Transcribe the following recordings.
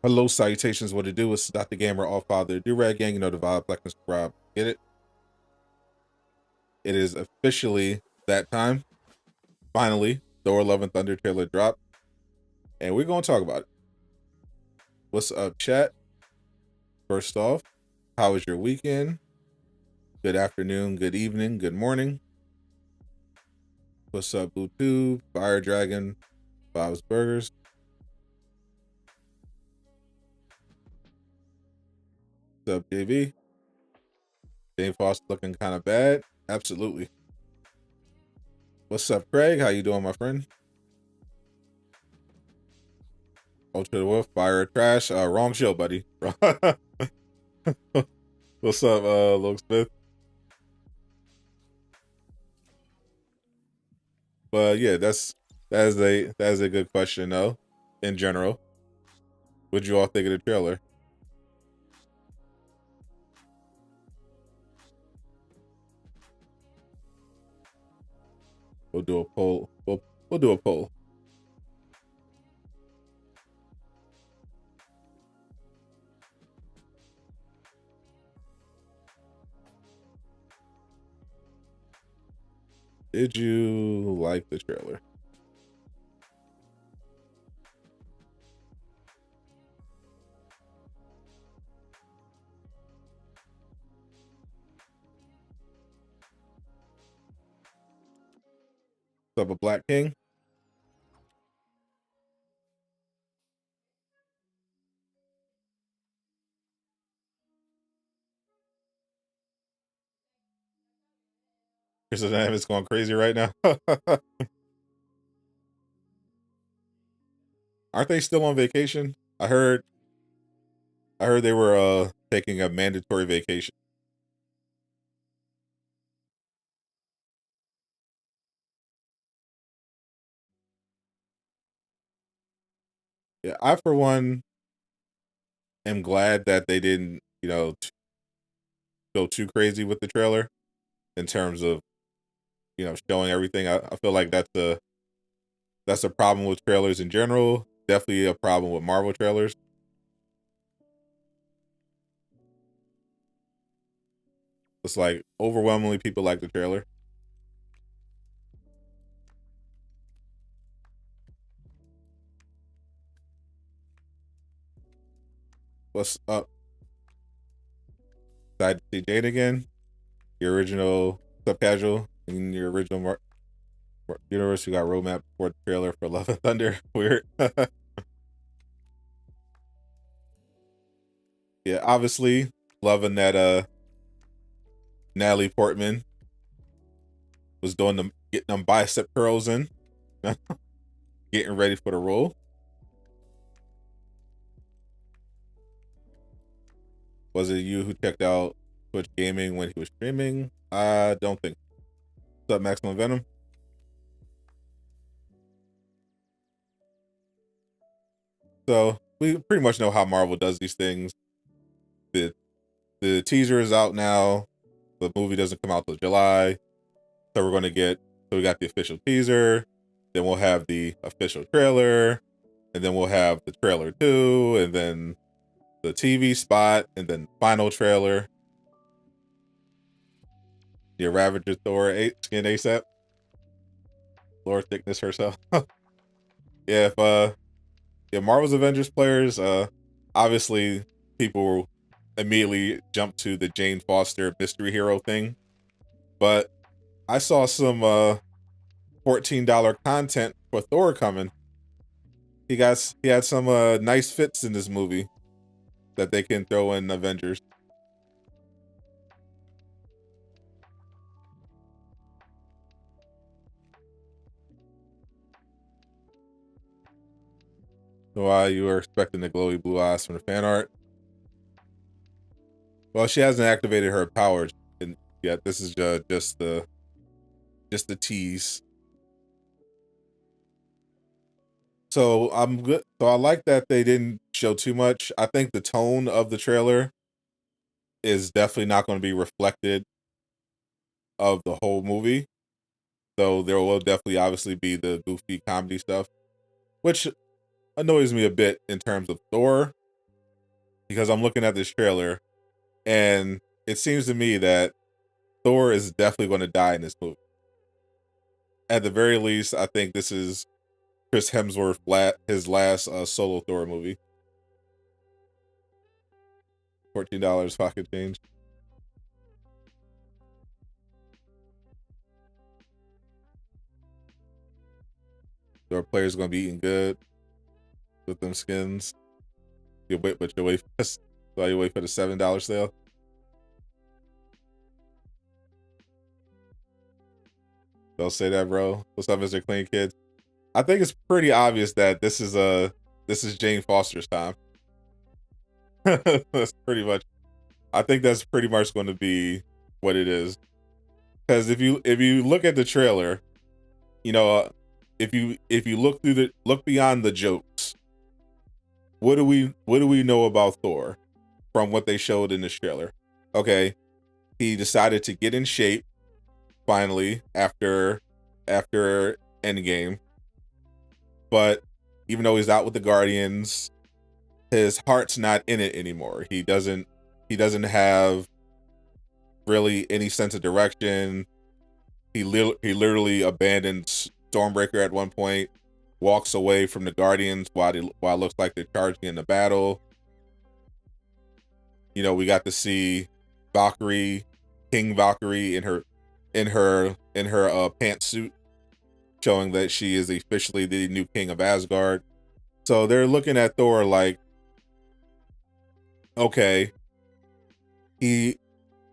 Hello, salutations. What it do? It's Dr. Gamer, all father. Do rag gang, you know the vibe. Black and subscribe. Get it? It is officially that time. Finally, Thor: Love and Thunder trailer dropped, and we're gonna talk about it. What's up, chat? First off, how was your weekend? Good afternoon, good evening, good morning. What's up, Bluetooth, Fire Dragon, Bob's Burgers? What's up, JV? Jane Foster looking kind of bad. Absolutely. What's up, Craig? How you doing, my friend? Ultra the Wolf, Fire Trash. Wrong show, buddy. What's up, Luke Smith? But yeah, that is a good question though. In general, what'd you all think of the trailer? We'll do a poll. We'll do a poll. Did you like the trailer? What's up, a Black King? Chris is going crazy right now. Aren't they still on vacation? I heard they were taking a mandatory vacation. Yeah, I for one am glad that they didn't, go too crazy with the trailer in terms of, showing everything. I feel like that's a problem with trailers in general. Definitely a problem with Marvel trailers. It's like overwhelmingly people like the trailer. What's up? Excited to see Jade again. Your original sub casual in your original universe. You got roadmap for the trailer for Love and Thunder. Weird. Yeah, obviously loving that Natalie Portman was doing them getting them bicep curls in. Getting ready for the role. Was it you who checked out Twitch Gaming when he was streaming? I don't think. What's up, Maximum Venom? So we pretty much know how Marvel does these things. The the teaser is out now. The movie doesn't come out till July. So we're gonna get so we got the official teaser, then we'll have the official trailer, and then we'll have the trailer 2, and then the TV spot, and then final trailer. Your Ravager Thor 8 skin ASAP. Lord Thickness herself. Yeah, if Marvel's Avengers players, obviously people immediately jump to the Jane Foster mystery hero thing. But I saw some $14 content for Thor coming. He had some nice fits in this movie that they can throw in Avengers. Why you were expecting the glowy blue eyes from the fan art? Well, she hasn't activated her powers yet. This is just the tease. So I'm good. So I like that they didn't show too much. I think the tone of the trailer is definitely not going to be reflected of the whole movie. So there will definitely obviously be the goofy comedy stuff, which annoys me a bit in terms of Thor. because I'm looking at this trailer, and it seems to me that Thor is definitely going to die in this movie. At the very least, I think this is Chris Hemsworth his last solo Thor movie. $14 pocket change. Thor players gonna be eating good with them skins. You wait, but you wait. So you wait for the $7 sale. Don't say that, bro. What's up, Mr. Clean Kids? I think it's pretty obvious that this is Jane Foster's time. That's pretty much. I think that's pretty much going to be what it is. Because if you look at the trailer, you know, if you look beyond the jokes, what do we know about Thor from what they showed in this trailer? Okay, he decided to get in shape finally after Endgame, but even though he's out with the Guardians, his heart's not in it anymore. He doesn't have really any sense of direction. He literally abandons Stormbreaker at one point, walks away from the Guardians while it looks like they're charging in the battle. You know, we got to see Valkyrie, King Valkyrie in her pantsuit, showing that she is officially the new king of Asgard. So they're looking at Thor like, okay, he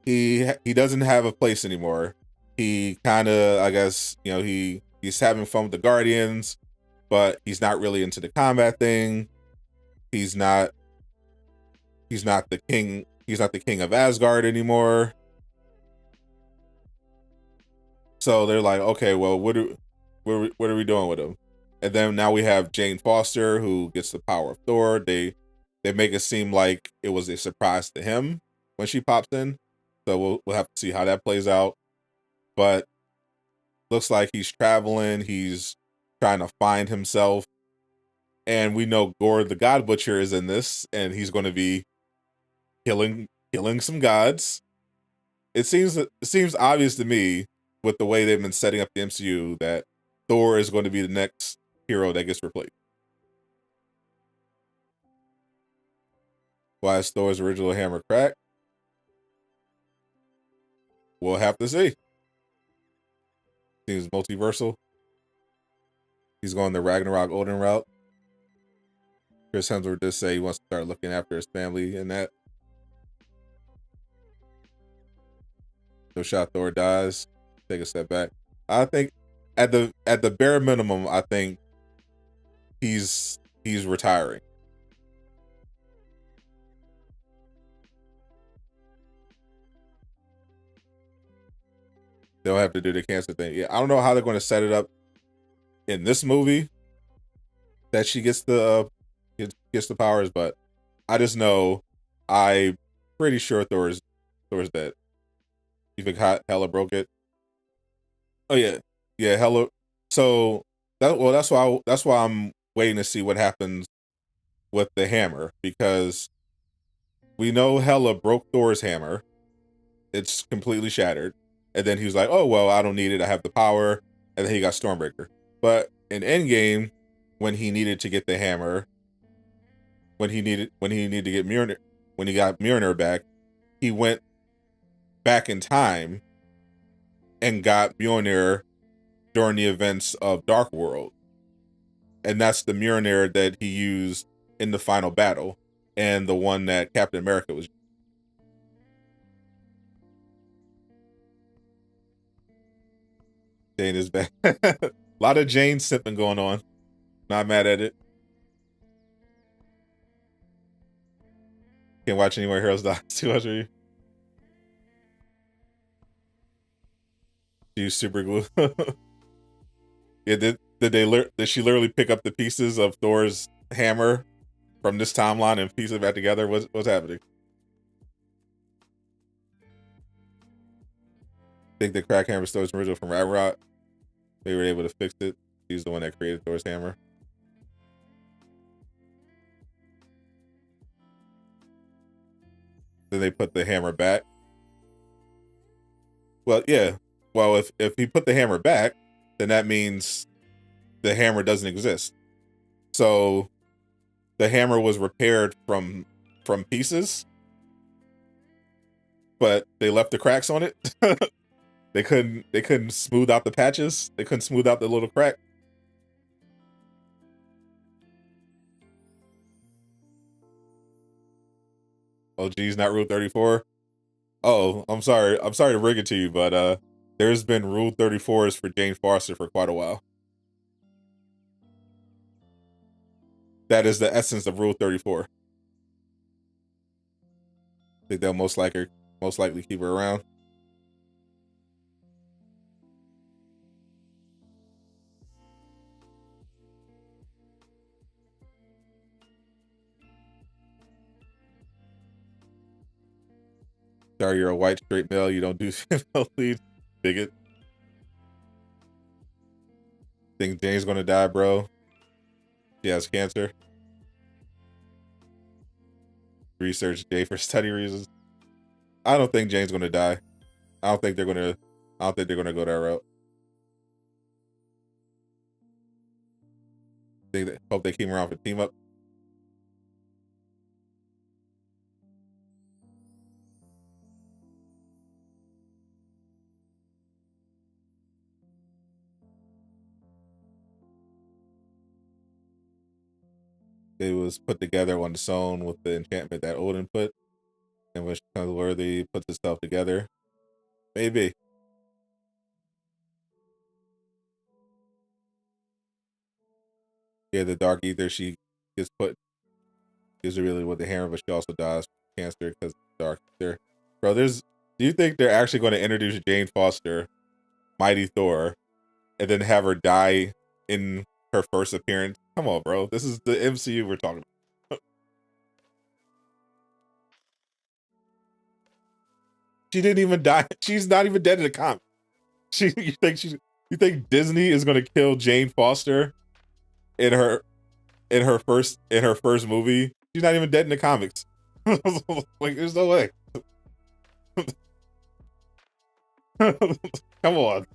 doesn't have a place anymore. He kind of, I guess, you know, he's having fun with the Guardians, but he's not really into the combat thing. He's not the king. He's not the king of Asgard anymore. So they're like, okay, well, what are we doing with him? And then now we have Jane Foster, who gets the power of Thor. They make it seem like it was a surprise to him when she pops in. So we'll have to see how that plays out. But looks like he's traveling. He's trying to find himself. And we know Gore the God Butcher is in this, and he's going to be killing some gods. It seems obvious to me with the way they've been setting up the MCU that Thor is going to be the next hero that gets replaced. Why is Thor's original hammer cracked? We'll have to see. Seems multiversal. He's going the Ragnarok Odin route. Chris Hemsworth did say he wants to start looking after his family and that. No shot Thor dies. Take a step back. I think at the bare minimum, I think he's retiring. They'll have to do the cancer thing. Yeah, I don't know how they're going to set it up in this movie that she gets the powers, but I just know I'm pretty sure Thor's dead. You think Hela broke it? Oh yeah, Hela. So that's why I'm waiting to see what happens with the hammer, because we know Hela broke Thor's hammer. It's completely shattered. And then he was like, oh, well, I don't need it. I have the power. And then he got Stormbreaker. But in Endgame, when he needed to get the hammer, when he needed to get Mjolnir, when he got Mjolnir back, he went back in time and got Mjolnir during the events of Dark World. And that's the Mjolnir that he used in the final battle, and the one that Captain America was. Jane is back. A lot of Jane sipping going on. Not mad at it. Can't watch any more Heroes Die. Too much for you. Use super glue. Yeah, did she literally pick up the pieces of Thor's hammer from this timeline and piece it back together? What's happening? Think the crack hammer Thor's original from Ragnarok. They were able to fix it. He's the one that created Thor's hammer. then they put the hammer back. Well, yeah. Well, if he put the hammer back, then that means the hammer doesn't exist. So the hammer was repaired from pieces, but they left the cracks on it. They couldn't smooth out the patches. They couldn't smooth out the little crack. Oh geez, not Rule 34. Oh, I'm sorry to bring it to you, but there's been Rule 34s for Jane Foster for quite a while. That is the essence of Rule 34. I think they'll most likely keep her around. Sorry, you're a white straight male. You don't do female lead. Bigot. Think Jane's gonna die, bro. She has cancer. Research Jane for study reasons. I don't think Jane's gonna die. I don't think they're gonna go that route. Hope they keep him around for team up. It was put together on its own with the enchantment that Odin put, and which becomes worthy, puts itself together. Maybe. Yeah, the dark ether she gets put gives her really with the hammer, but she also dies from cancer because dark ether. Bro, do you think they're actually going to introduce Jane Foster, Mighty Thor, and then have her die in her first appearance? Come on, bro. This is the MCU we're talking about. She didn't even die. She's not even dead in the comic. You think Disney is gonna kill Jane Foster in her first movie? She's not even dead in the comics. Like, there's no way. Come on.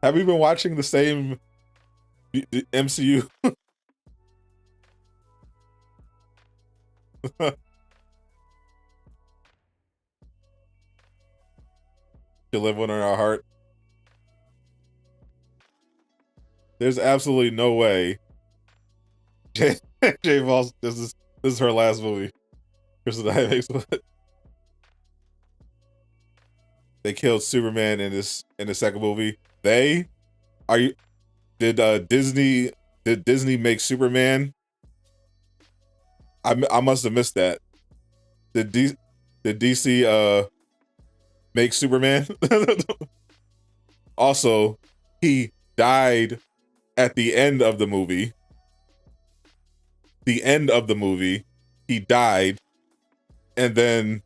Have you been watching the same MCU? She'll live one in our heart. There's absolutely no way Jane Foster, this is her last movie. They killed Superman in the second movie. Did Disney make Superman? I must have missed that. Did DC make Superman? Also, he died at the end of the movie. The end of the movie, he died, and then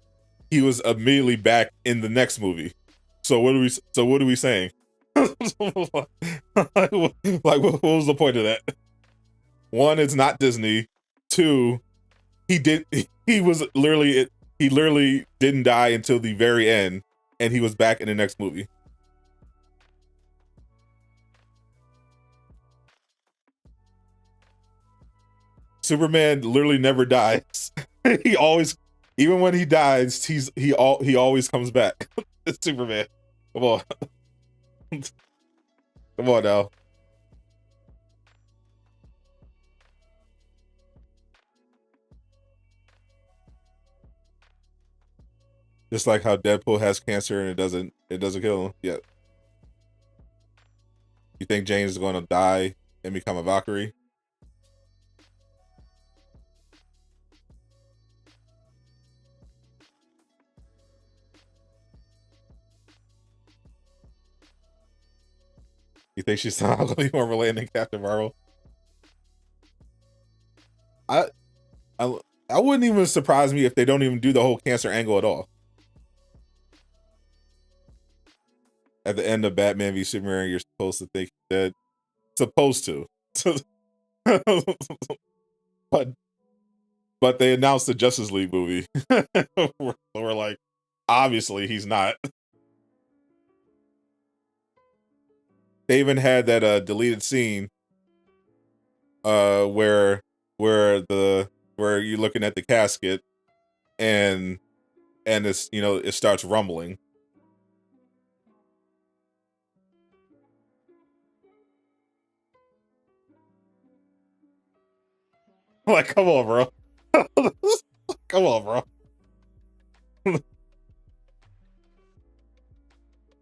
he was immediately back in the next movie. So what are we saying? Like, what was the point of that? One, it's not Disney. Two, he literally didn't die until the very end, and he was back in the next movie. Superman literally never dies. He always, even when he dies, he always comes back. It's Superman. Come on. Come on now. Just like how Deadpool has cancer and it doesn't kill him yet. You think Jane's is gonna die and become a Valkyrie? You think she's somehow gonna be more related than Captain Marvel? I wouldn't even surprise me if they don't even do the whole cancer angle at all. At the end of Batman v Superman, you're supposed to think he's dead. Supposed to. But But they announced the Justice League movie. We're like, obviously he's not. They even had that deleted scene where where you're looking at the casket and it's, you know, it starts rumbling. Like, come on, bro. Come on, bro.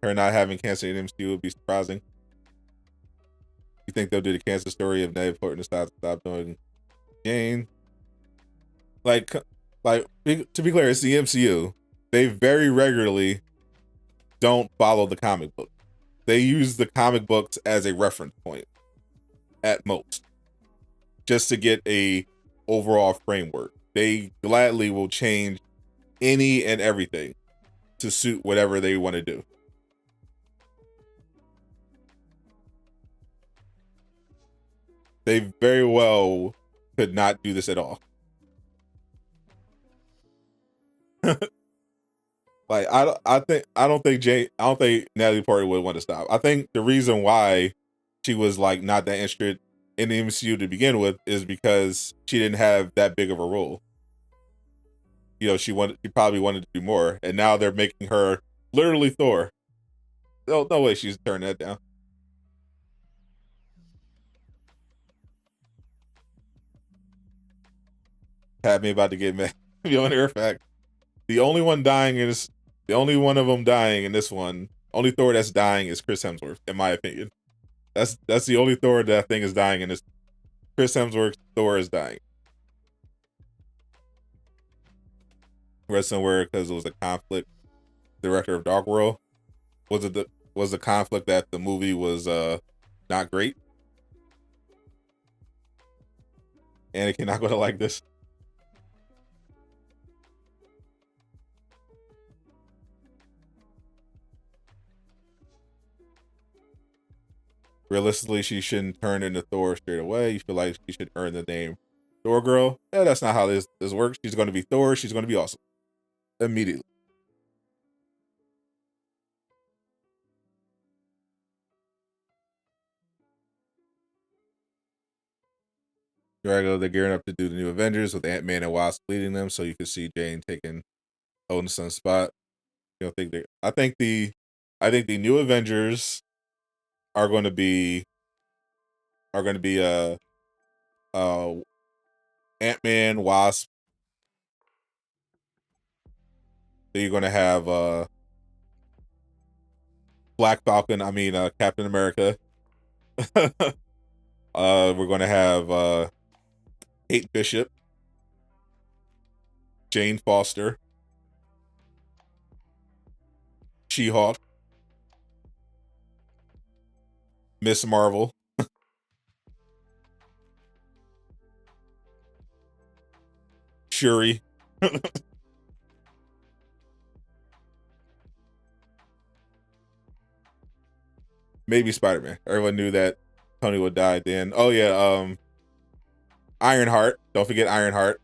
Her not having cancer in MCU would be surprising. You think they'll do the cancer story if Ned Portman decides to stop doing Jane? Like, to be clear, it's the MCU. They very regularly don't follow the comic book. They use the comic books as a reference point at most, just to get a overall framework. They gladly will change any and everything to suit whatever they want to do. They very well could not do this at all. Like, I don't think Natalie Portman would want to stop. I think the reason why she was like not that interested in the MCU to begin with is because she didn't have that big of a role. You know, she probably wanted to do more, and now they're making her literally Thor. No way she's turning that down. Had me about to get mad. Beyond her fact, the only one dying is the only one of them dying in this one. Only Thor that's dying is Chris Hemsworth, in my opinion. That's the only Thor that I think is dying in this. Chris Hemsworth Thor is dying. Read somewhere because it was a conflict. Director of Dark World, was the conflict that the movie was not great? Anakin not gonna like this. Realistically, she shouldn't turn into Thor straight away. You feel like she should earn the name Thor Girl? Yeah, that's not how this works. She's going to be Thor. She's going to be awesome immediately. Drago, they're gearing up to do the new Avengers with Ant-Man and Wasp leading them, so you can see Jane taking Odin's spot. You don't think they? I think the new Avengers are going to be uh Ant-Man, Wasp. Then you're going to have Black Falcon. I mean Captain America. We're going to have Kate Bishop, Jane Foster, She-Hulk, Miss Marvel, Shuri. Maybe Spider-Man. Everyone knew that Tony would die at the end. Oh yeah, Ironheart. Don't forget Ironheart.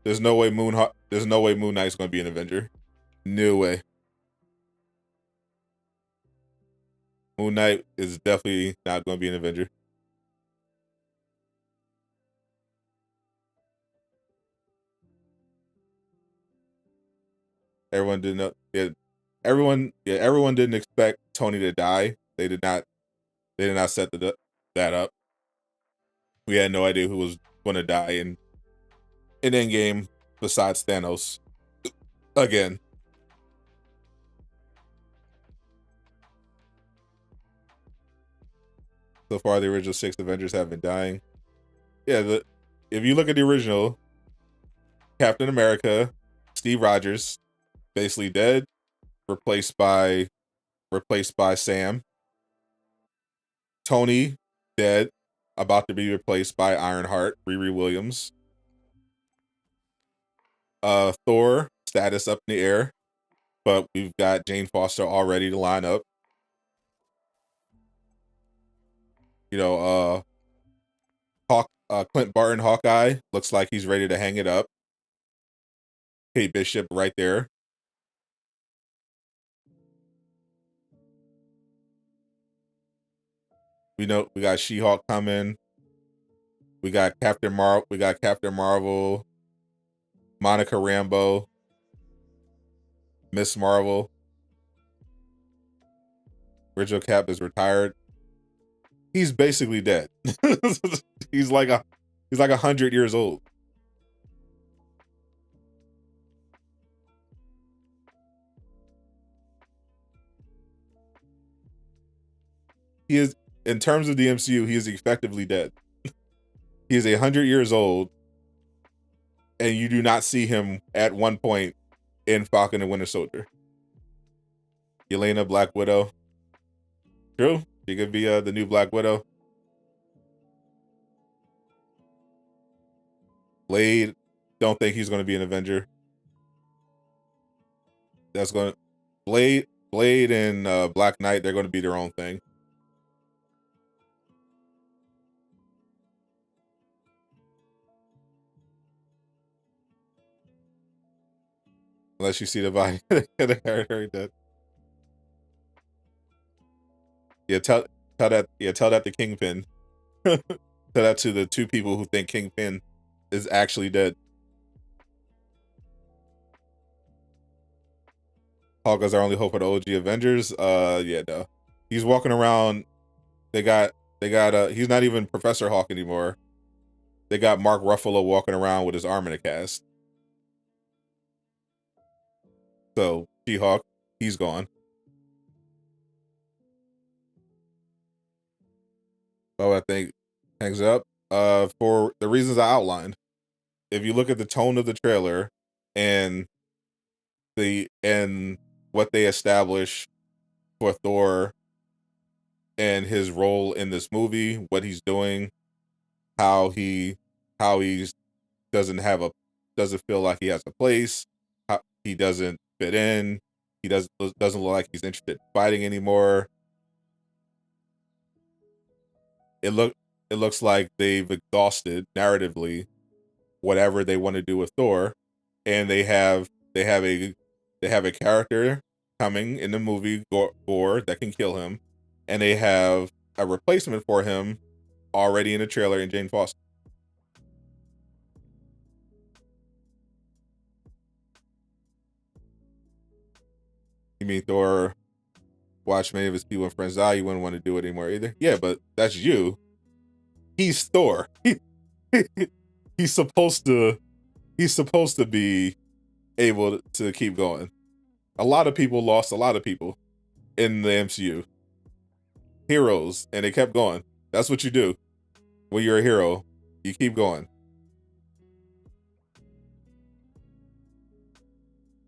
There's no way Moon Knight's going to be an Avenger. No way. Moon Knight is definitely not going to be an Avenger. Everyone didn't know. Yeah, everyone didn't expect Tony to die. They did not set that up. We had no idea who was going to die in Endgame besides Thanos. Again. So far, the original 6 Avengers have been dying. Yeah, if you look at the original, Captain America, Steve Rogers, basically dead, replaced by Sam. Tony, dead, about to be replaced by Ironheart, Riri Williams. Thor, status up in the air, but we've got Jane Foster all ready to line up. You know, Clint Barton, Hawkeye, looks like he's ready to hang it up. Kate Bishop right there. We know we got She-Hulk coming. We got Captain Marvel. We got Captain Marvel. Monica Rambeau. Miss Marvel. Original Cap is retired. He's basically dead. he's like 100 years old. He is, in terms of the MCU, he is effectively dead. He is 100 years old, and you do not see him at one point in Falcon and Winter Soldier. Yelena, Black Widow. True, she could be the new Black Widow. Blade, don't think he's going to be an Avenger. That's going to Blade and Black Knight. They're going to be their own thing. Unless you see the body, they're very dead. Yeah, tell that. Yeah, tell that to Kingpin. Tell that to the two people who think Kingpin is actually dead. Hawkeye's our only hope for the OG Avengers. Yeah, no. He's walking around. They got. He's not even Professor Hawk anymore. They got Mark Ruffalo walking around with his arm in a cast. So She-Hulk, he's gone. So I think hangs up. For the reasons I outlined. If you look at the tone of the trailer and what they establish for Thor and his role in this movie, what he's doing, how he doesn't feel like he has a place, how he doesn't fit in, he doesn't look like he's interested in fighting anymore. It looks like they've exhausted narratively whatever they want to do with Thor, and they have a character coming in the movie Gore that can kill him, and they have a replacement for him already in the trailer in Jane Foster. You mean Thor watch many of his people and friends die? You wouldn't want to do it anymore either. Yeah, but that's you. He's Thor. He's supposed to be able to keep going. A lot of people lost a lot of people in the MCU. Heroes, and they kept going. That's what you do when you're a hero. You keep going.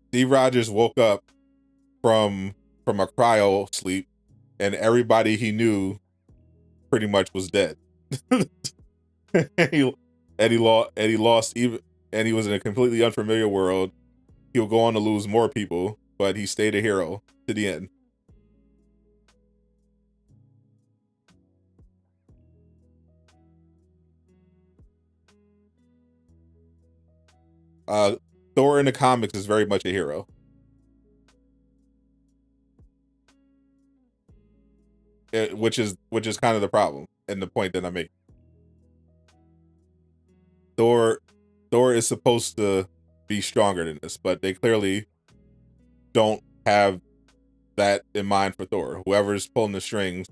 Steve Rogers woke up from a cryo sleep, and everybody he knew pretty much was dead. and he lost even, and he was in a completely unfamiliar world. He'll go on to lose more people, but he stayed a hero to the end. Thor in the comics is very much a hero. Which is kind of the problem and the point that I make. Thor is supposed to be stronger than this, but they clearly don't have that in mind for Thor. Whoever's pulling the strings,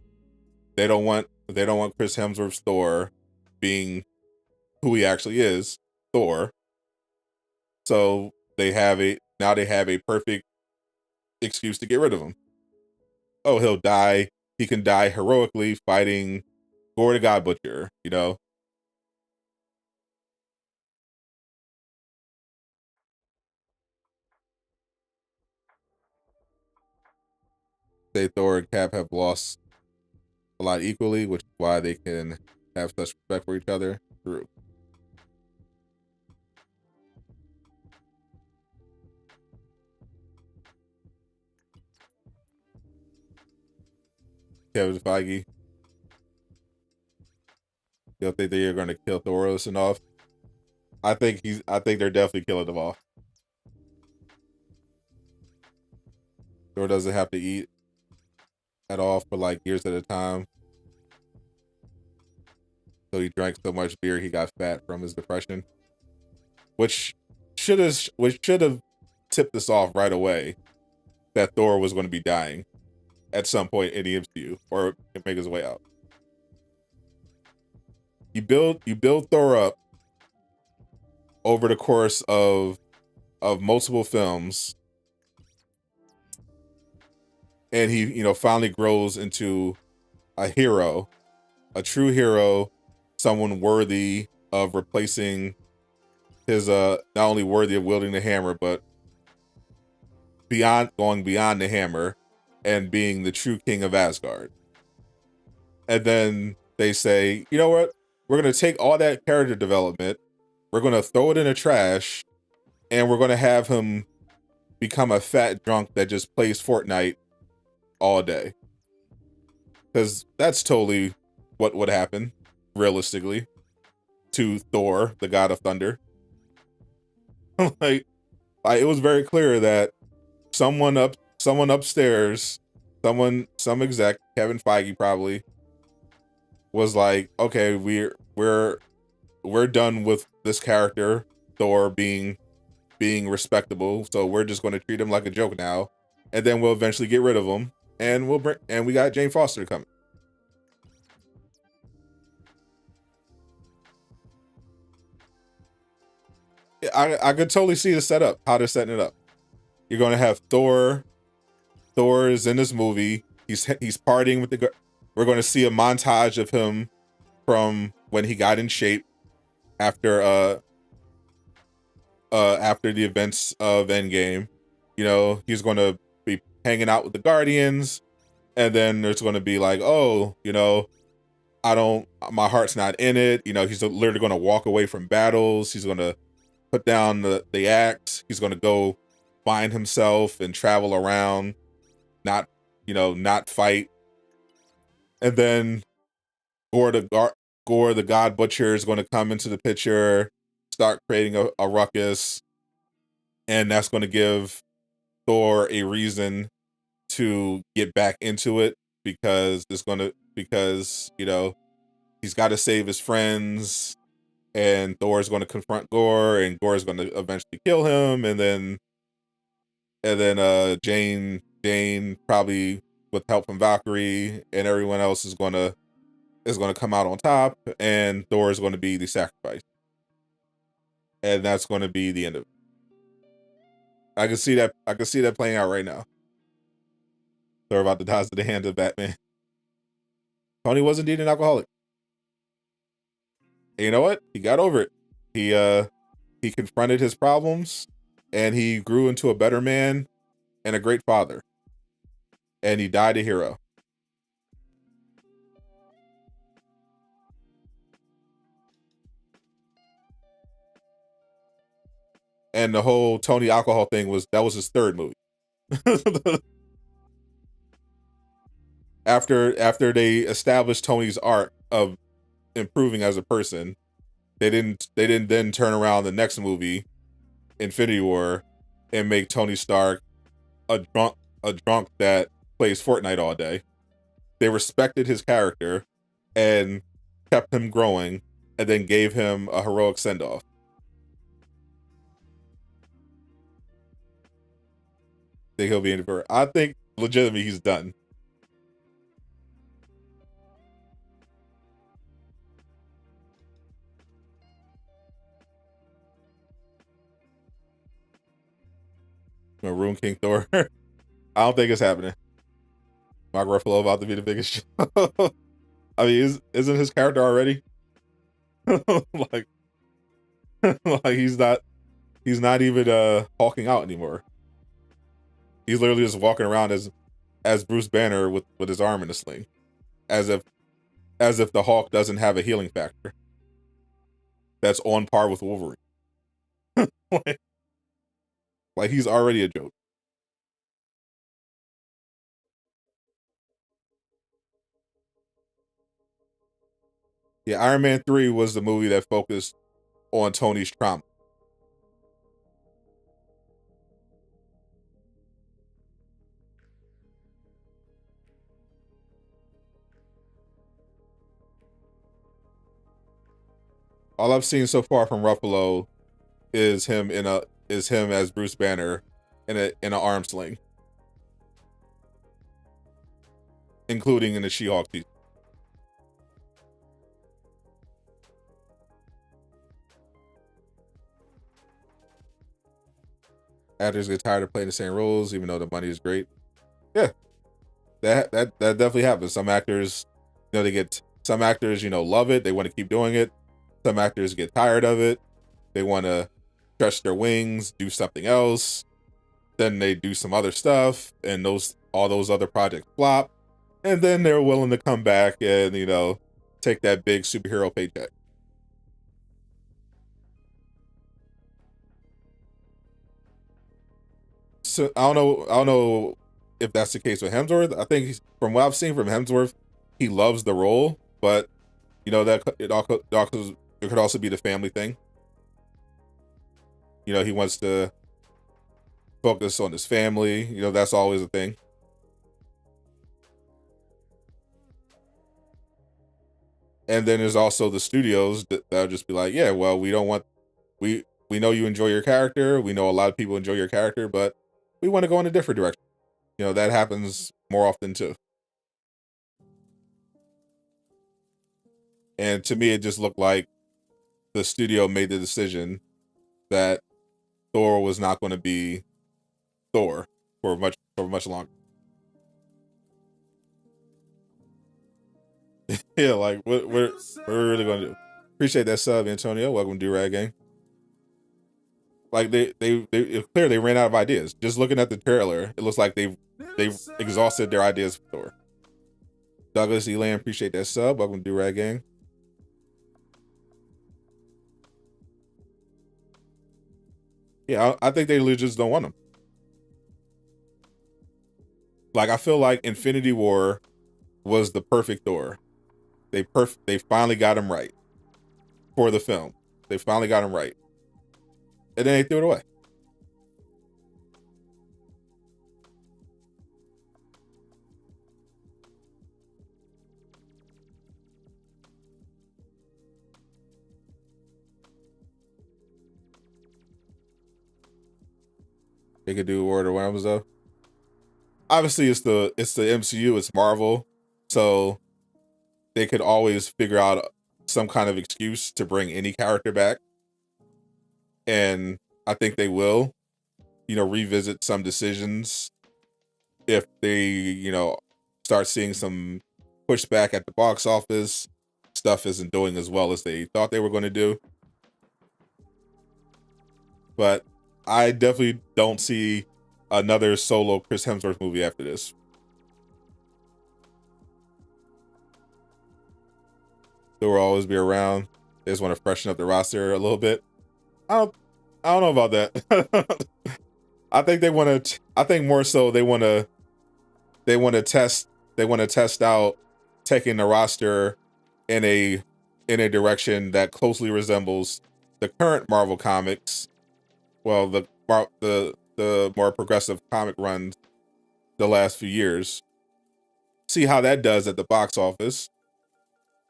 they don't want Chris Hemsworth's Thor being who he actually is, Thor. So they have a perfect excuse to get rid of him. Oh, he'll die. He can die heroically fighting Gore the God Butcher, you know. They Thor and Cap have lost a lot equally, which is why they can have such respect for each other. True. Kevin Feige. They'll think they're going to kill Thor off. I think they're definitely killing him off. Thor doesn't have to eat at all for like years at a time. So he drank so much beer he got fat from his depression, which should have tipped us off right away that Thor was going to be dying at some point in the MCU or make his way out. You build Thor up over the course of multiple films, and he finally grows into a hero, a true hero, someone worthy of replacing his not only worthy of wielding the hammer, but going beyond the hammer and being the true king of Asgard. And then they say, you know what? We're going to take all that character development, we're going to throw it in the trash, and we're going to have him become a fat drunk that just plays Fortnite all day. Because that's totally what would happen, realistically, to Thor, the god of thunder. like, it was very clear that someone upstairs, some exec, Kevin Feige probably, was like, okay, we're done with this character, Thor being respectable, so we're just going to treat him like a joke now, and then we'll eventually get rid of him, and we got Jane Foster coming. I could totally see the setup, how they're setting it up. You're going to have Thor. Thor is in this movie. He's partying with the. We're going to see a montage of him from when he got in shape after the events of Endgame. He's going to be hanging out with the Guardians, and then there's going to be like, oh, my heart's not in it. He's literally going to walk away from battles. He's going to put down the axe. He's going to go find himself and travel around, not fight. And then Gore the God Butcher is going to come into the picture, start creating a ruckus, and that's going to give Thor a reason to get back into it because he's got to save his friends, and Thor is going to confront Gore, and Gore is going to eventually kill him, and then Jane probably with help from Valkyrie and everyone else is going to come out on top, and Thor is going to be the sacrifice, and that's going to be the end of it. I can see that playing out right now. Thor about to die to the hand of Batman. Tony was indeed an alcoholic. And you know what? He got over it. He confronted his problems, and he grew into a better man and a great father. And he died a hero. And the whole Tony alcohol thing was his third movie. After they established Tony's arc of improving as a person, they didn't then turn around the next movie, Infinity War, and make Tony Stark a drunk that plays Fortnite all day. They respected his character and kept him growing, and then gave him a heroic send-off. Think he'll be in for. I think legitimately he's done. Maroon King Thor. I don't think it's happening. Mark Ruffalo about to be the biggest show. I mean, isn't his character already? like, like he's not even hulking out anymore. He's literally just walking around as Bruce Banner with his arm in a sling, as if the Hulk doesn't have a healing factor that's on par with Wolverine. like he's already a joke. Yeah, Iron Man 3 was the movie that focused on Tony's trauma. All I've seen so far from Ruffalo is him as Bruce Banner in an arm sling, including in the She-Hulk teaser. Actors get tired of playing the same roles, even though the money is great. Yeah, that definitely happens. Some actors, some actors, love it. They want to keep doing it. Some actors get tired of it. They want to stretch their wings, do something else. Then they do some other stuff, and all those other projects flop. And then they're willing to come back and, take that big superhero paycheck. So I don't know if that's the case with Hemsworth. I think from what I've seen from Hemsworth, he loves the role, but that it could also be the family thing. He wants to focus on his family. That's always a thing. And then there's also the studios that'll just be like, yeah, well, we know you enjoy your character. We know a lot of people enjoy your character, but we want to go in a different direction. That happens more often too. And to me, it just looked like the studio made the decision that Thor was not going to be Thor for much longer. Yeah, like what we're really going to do. Appreciate that sub, Antonio. Welcome to Durag Gang. Like it's clear they ran out of ideas. Just looking at the trailer, it looks like they've exhausted their ideas for Thor. Douglas Elan, appreciate that sub. Welcome to Durag Gang. Yeah, I think they legit just don't want them. Like I feel like Infinity War was the perfect Thor. They finally got him right for the film. They finally got him right, and then they threw it away. They could do War of the Worlds though. Obviously, it's the MCU. It's Marvel, so they could always figure out some kind of excuse to bring any character back, and I think they will. Revisit some decisions if they start seeing some pushback at the box office. Stuff isn't doing as well as they thought they were going to do. But I definitely don't see another solo Chris Hemsworth movie after this. They will always be around. They just want to freshen up the roster a little bit. I don't know about that. I think they want to. I think more so they want to. They want to test. They want to test out taking the roster in a direction that closely resembles the current Marvel comics. Well, the more progressive comic runs the last few years. See how that does at the box office,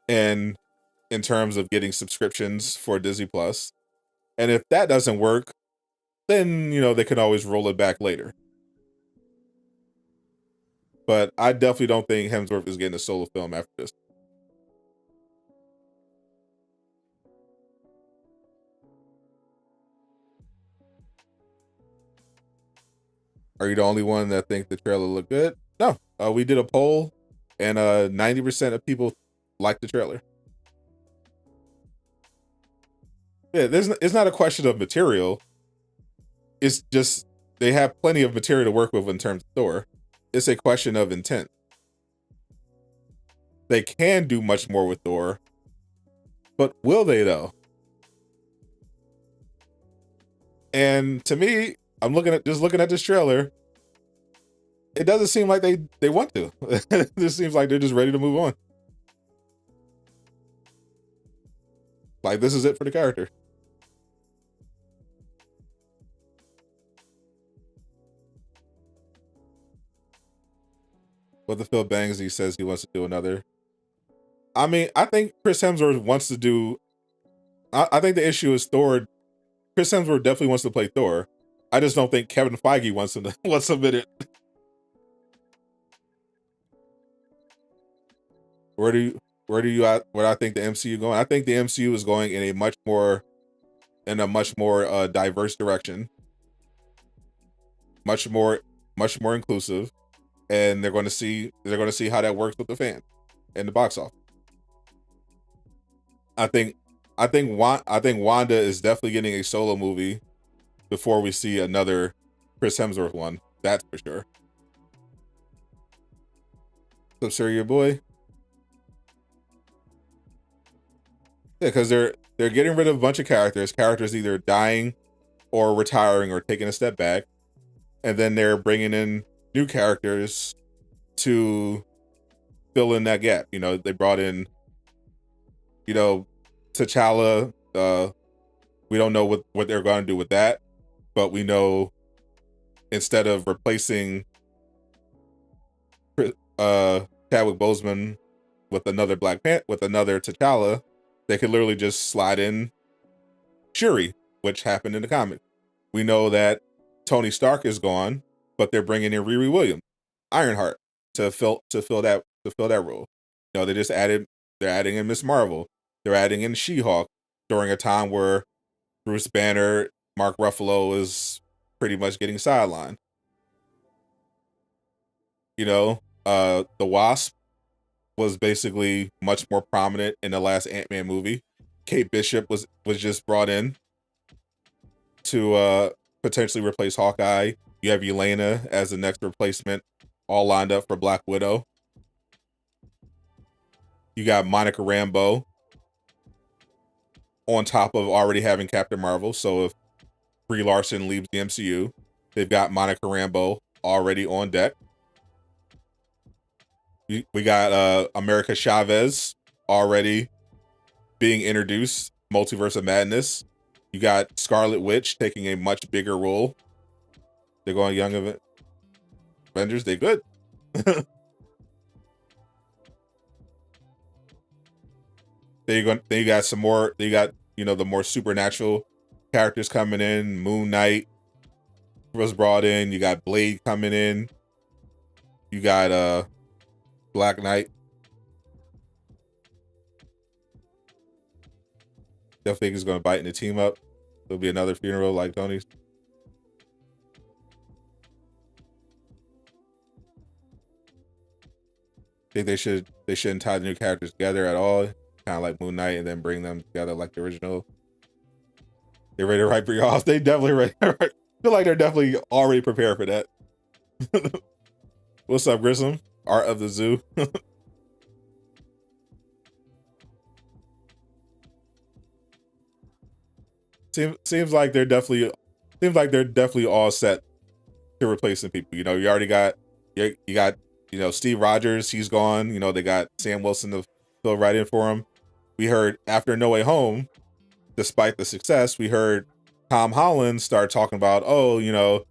and in terms of getting subscriptions for Disney Plus. And if that doesn't work, then they can always roll it back later. But I definitely don't think Hemsworth is getting a solo film after this. Are you the only one that think the trailer looked good? No, we did a poll, and 90% of people liked the trailer. Yeah, it's not a question of material. It's just they have plenty of material to work with in terms of Thor. It's a question of intent. They can do much more with Thor, but will they though? And to me, I'm looking at this trailer. It doesn't seem like they want to. It just seems like they're just ready to move on. Like, this is it for the character. But the Phil Bangsley says he wants to do another. I mean, I think Chris Hemsworth wants to do. I think the issue is Thor. Chris Hemsworth definitely wants to play Thor. I just don't think Kevin Feige wants him to wants to admit it. Where do you where I think the MCU going? I think the MCU is going in a much more diverse direction, much more inclusive, and they're going to see how that works with the fans and the box office. I think Wanda is definitely getting a solo movie before we see another Chris Hemsworth one. That's for sure. So, sir, your boy. Yeah, because they're getting rid of a bunch of characters either dying or retiring or taking a step back, and then they're bringing in new characters to fill in that gap. You know, they brought in, you know, T'Challa. We don't know what they're going to do with that, but we know instead of replacing Chadwick Boseman with another with another T'Challa, they could literally just slide in Shuri, which happened in the comics. We know that Tony Stark is gone, but they're bringing in Riri Williams, Ironheart, to fill that role. You know, they're adding in Miss Marvel. They're adding in She-Hulk during a time where Bruce Banner, Mark Ruffalo is pretty much getting sidelined. You know, the Wasp was basically much more prominent in the last Ant-Man movie. Kate Bishop was just brought in to potentially replace Hawkeye. You have Yelena as the next replacement, all lined up for Black Widow. You got Monica Rambeau on top of already having Captain Marvel. So if Brie Larson leaves the MCU, they've got Monica Rambeau already on deck. We got America Chavez already being introduced, Multiverse of Madness. You got Scarlet Witch taking a much bigger role. They're going Young Avengers. They good. Then you got some more. You got, you know, the more supernatural characters coming in. Moon Knight was brought in. You got Blade coming in. You got Black Knight. Definitely think he's going to bite in the team up. There'll be another funeral like Tony's. Think they shouldn't tie the new characters together at all, kind of like Moon Knight, and then bring them together like the original. They're ready to write Brie off. They definitely ready. Feel like they're definitely already prepared for that. What's up, Grissom? Art of the Zoo. Seems like they're definitely all set to replacing people. You know, you already got you got, you know, Steve Rogers, he's gone. You know, they got Sam Wilson to fill right in for him. We heard after No Way Home, despite the success, we heard Tom Holland start talking about, oh, you know,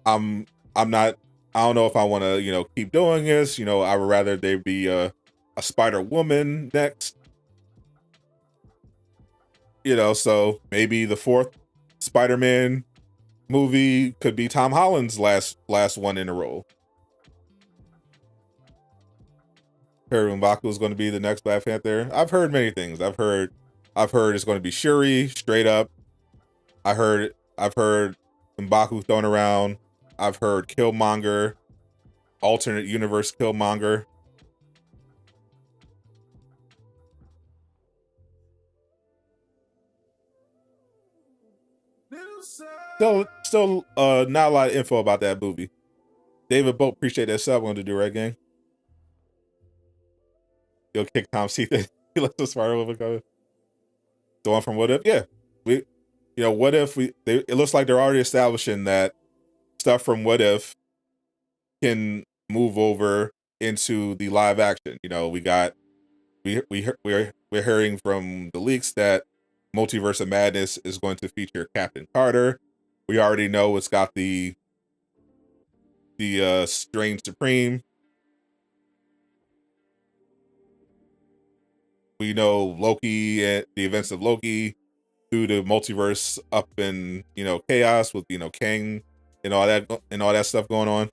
I'm not, I don't know if I want to, you know, keep doing this. You know, I would rather there be a Spider Woman next. You know, so maybe the fourth Spider-Man movie could be Tom Holland's last one in a role. Perry M'Baku is going to be the next Black Panther. I've heard many things. I've heard it's going to be Shuri straight up. I've heard M'Baku thrown around. I've heard Killmonger, alternate universe Killmonger. Still not a lot of info about that movie. David Boat, appreciate that sub. Wanted to do Red Gang. You'll kick Tom's teeth in. He lets the spider woman go. The one from What If? Yeah. What If it looks like they're already establishing that stuff from What If can move over into the live action. You know, we're hearing from the leaks that Multiverse of Madness is going to feature Captain Carter. We already know it's got the Strange Supreme. We know Loki and the events of Loki through the multiverse up in chaos with Kang and all that stuff going on.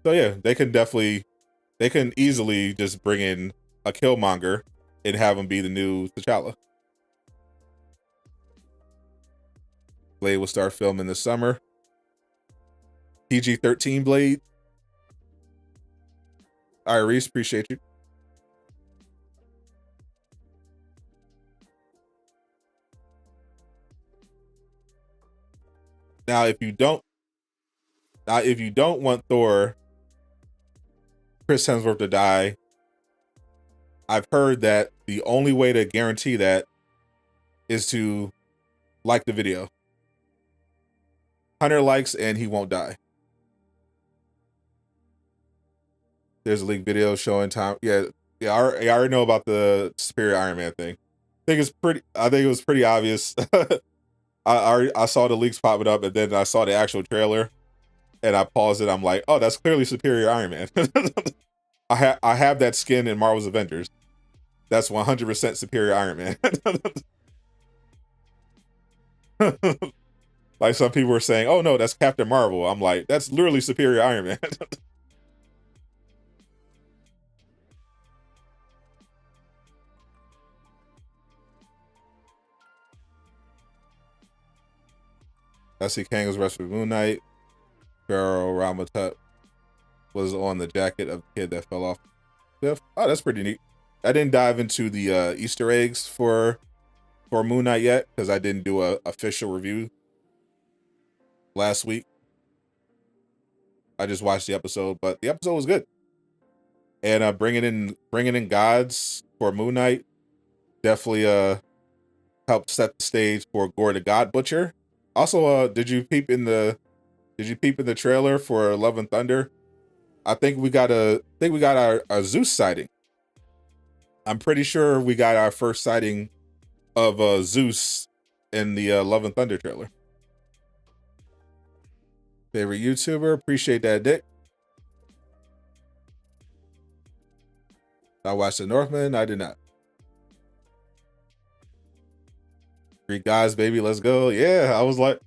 So yeah, they can easily just bring in a Killmonger and have him be the new T'Challa. Blade will start filming this summer. PG-13 Blade. All right, Reese, appreciate you. Now, if you don't want Thor, Chris Hemsworth to die, I've heard that the only way to guarantee that is to like the video. 100 likes and he won't die. There's a leaked video showing time. Yeah. I already know about the Superior Iron Man thing. I think it was pretty obvious. I saw the leaks popping up, and then I saw the actual trailer, and I paused it. I'm like, oh, that's clearly Superior Iron Man. I have that skin in Marvel's Avengers. That's 100% Superior Iron Man. Like some people were saying, oh no, that's Captain Marvel. I'm like, that's literally Superior Iron Man. I see Kang was rescued Moon Knight. Pharaoh Ramatut was on the jacket of the kid that fell off the cliff. Oh, that's pretty neat. I didn't dive into the Easter eggs for Moon Knight yet because I didn't do a official review last week. I just watched the episode, but the episode was good. And bringing in gods for Moon Knight definitely helped set the stage for Gore the God Butcher. Also, did you peep in the trailer for Love and Thunder? I think we got our Zeus sighting. I'm pretty sure we got our first sighting of Zeus in the Love and Thunder trailer. Favorite YouTuber? Appreciate that, Dick. I watched The Northman. I did not. Greek guys, baby, let's go. Yeah, I was like,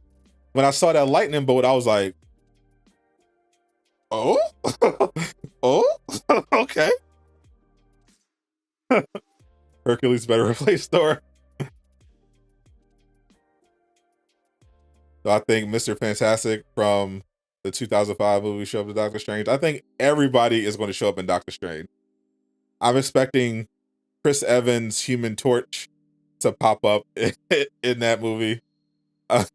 when I saw that lightning bolt, I was like, oh, oh, okay. Hercules better replace Thor. So I think Mr. Fantastic from the 2005 movie show up in Doctor Strange. I think everybody is going to show up in Doctor Strange. I'm expecting Chris Evans' Human Torch to pop up in that movie. At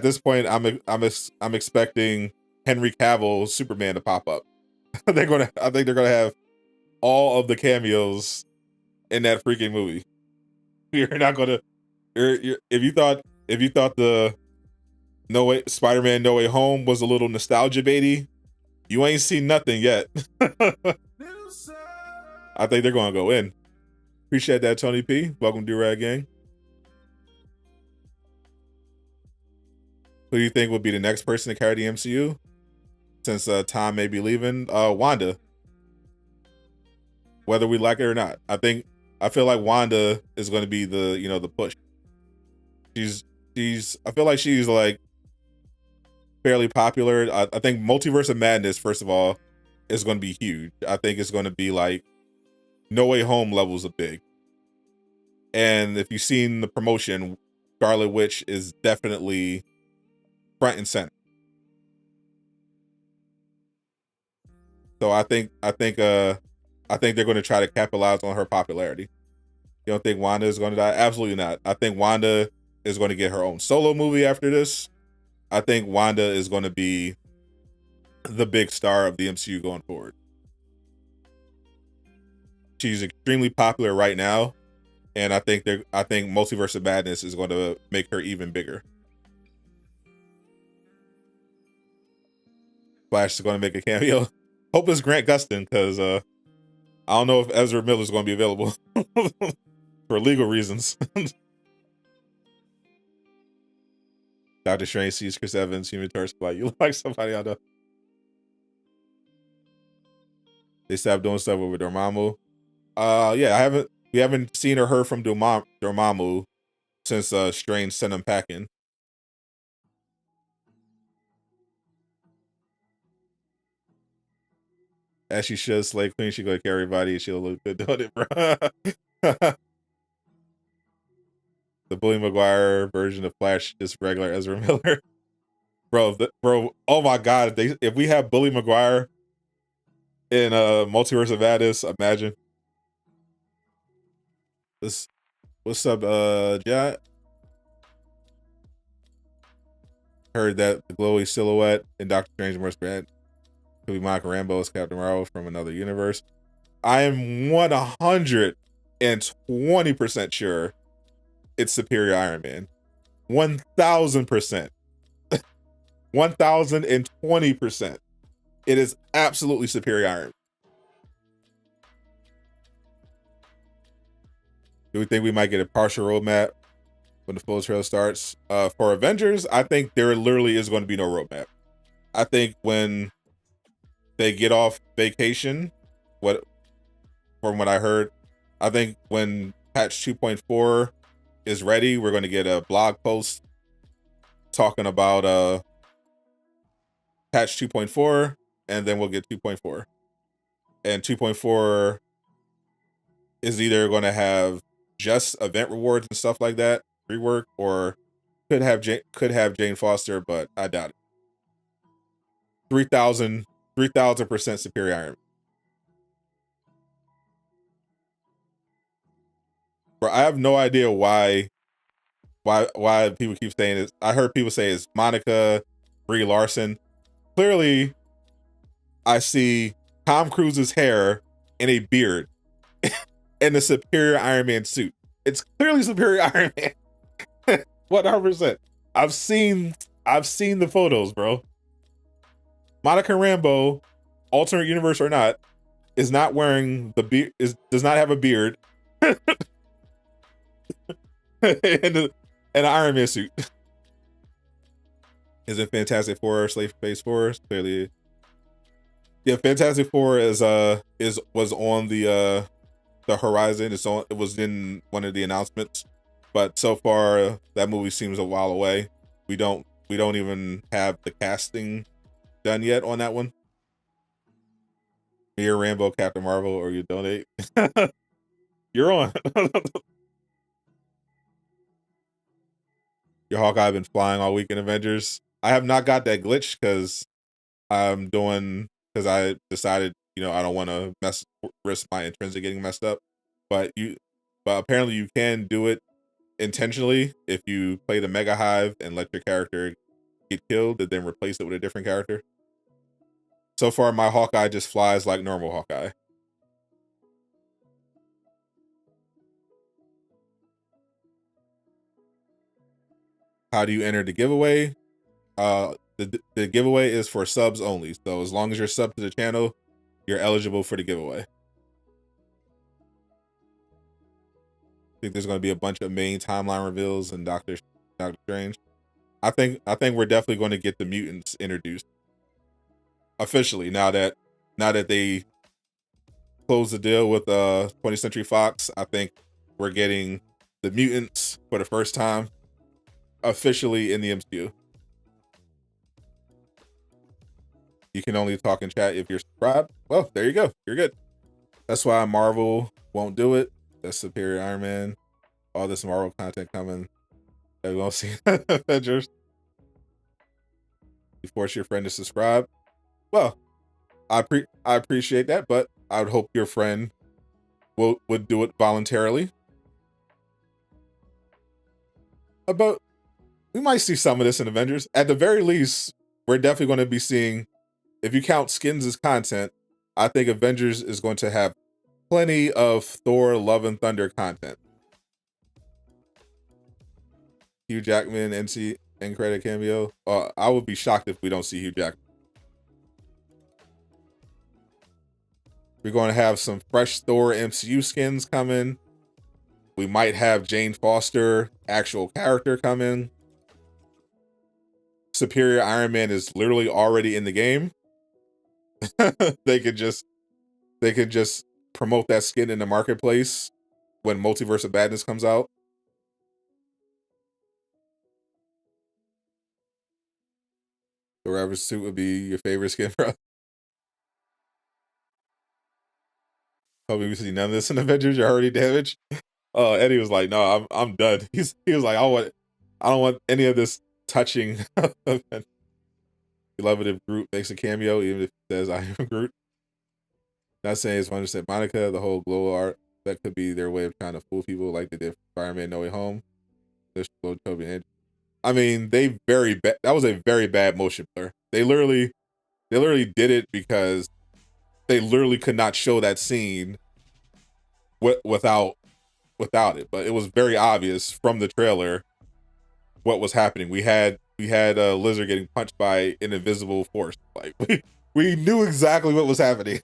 this point, I'm expecting Henry Cavill's Superman to pop up. I think they're gonna have all of the cameos in that freaking movie. You're not gonna. If you thought the Spider-Man No Way Home was a little nostalgia baity, you ain't seen nothing yet. I think they're gonna go in. Appreciate that, Tony P. Welcome to Rag Gang. Who do you think would be the next person to carry the MCU? Since Tom may be leaving, Wanda. Whether we like it or not, I feel like Wanda is going to be the push. I feel like she's like fairly popular. I think Multiverse of Madness, first of all, is going to be huge. I think it's going to be like No Way Home levels of big. And if you've seen the promotion, Scarlet Witch is definitely front and center. So I think they're going to try to capitalize on her popularity. You don't think Wanda is going to die? Absolutely not. I think Wanda is going to get her own solo movie after this. I think Wanda is going to be the big star of the MCU going forward. She's extremely popular right now, and I think Multiverse of Madness is going to make her even bigger. Flash is going to make a cameo. Hope it's Grant Gustin, because I don't know if Ezra Miller is going to be available for legal reasons. Doctor Strange sees Chris Evans, human torch, like, you look like somebody I know. They stopped doing stuff with Dormammu. Yeah, we haven't seen or heard from Dormammu since Strange sent him packing. As she should, Slay Queen, she gonna carry everybody and she'll look good doing it, bro. The Bully Maguire version of Flash is regular Ezra Miller. Bro, oh my god, if we have Bully Maguire in Multiverse of Madness, imagine. What's up, Jat? Heard that the glowy silhouette in Doctor Strange Multiverse could be Monica Rambeau as Captain Marvel from another universe. I am 120% sure it's Superior Iron Man. 1000%. 1020%. It is absolutely Superior Iron Man. Do we think we might get a partial roadmap when the full trail starts? For Avengers, I think there literally is going to be no roadmap. I think when they get off vacation, from what I heard, I think when patch 2.4 is ready, we're going to get a blog post talking about patch 2.4, and then we'll get 2.4. And 2.4 is either going to have just event rewards and stuff like that, rework, or could have Jane Foster, but I doubt it. 3,000% Superior Iron Man. Bro, I have no idea why people keep saying this. I heard people say it's Monica, Brie Larson. Clearly, I see Tom Cruise's hair and a beard and the Superior Iron Man suit. It's clearly Superior Iron Man. 100%. I've seen the photos, bro. Monica Rambeau, alternate universe or not, is not wearing the beard. Does not have a beard. and an Iron Man suit. Is it Fantastic Four, Slave Phase 4? Clearly. Yeah, Fantastic Four was on the horizon. It was in one of the announcements. But so far that movie seems a while away. We don't even have the casting done yet on that one. Mia Rambeau, Captain Marvel, or you donate. You're on. Your Hawkeye been flying all week in Avengers. I have not got that glitch because I decided, I don't want to risk my intrinsic getting messed up. But apparently you can do it intentionally if you play the Mega Hive and let your character get killed and then replace it with a different character. So far, my Hawkeye just flies like normal Hawkeye. How do you enter the giveaway? The giveaway is for subs only. So as long as you're sub to the channel, you're eligible for the giveaway. I think there's going to be a bunch of main timeline reveals and Doctor Strange. I think we're definitely going to get the mutants introduced officially now that they closed the deal with 20th Century Fox. I think we're getting the mutants for the first time officially in the MCU. You can only talk in chat if you're subscribed. Well, there you go. You're good. That's why Marvel won't do it. That's Superior Iron Man. All this Marvel content coming. We won't see Avengers. You force your friend to subscribe. Well, I appreciate that, but I would hope your friend would do it voluntarily. But we might see some of this in Avengers. At the very least, we're definitely going to be seeing, if you count skins as content, I think Avengers is going to have plenty of Thor Love and Thunder content. Hugh Jackman NC end credit cameo. I would be shocked if we don't see Hugh Jackman. We're going to have some fresh Thor MCU skins coming. We might have Jane Foster, actual character, come in. Superior Iron Man is literally already in the game, they could just promote that skin in the marketplace when Multiverse of Badness comes out. The Whatever suit would be your favorite skin, bro. Hoping we see none of this in Avengers. You're already damaged. Eddie was like, "No, I'm done." He was like, I don't want any of this touching." Beloved if Groot makes a cameo, even if it says I am Groot. Not saying it's 100% Monica. The whole glow art, that could be their way of trying to fool people, like they did Spider-Man No Way Home. Toby and I mean, that was a very bad motion blur. They literally did it because they literally could not show that scene without it. But it was very obvious from the trailer what was happening. We had a Lizard getting punched by an invisible force. Like we knew exactly what was happening.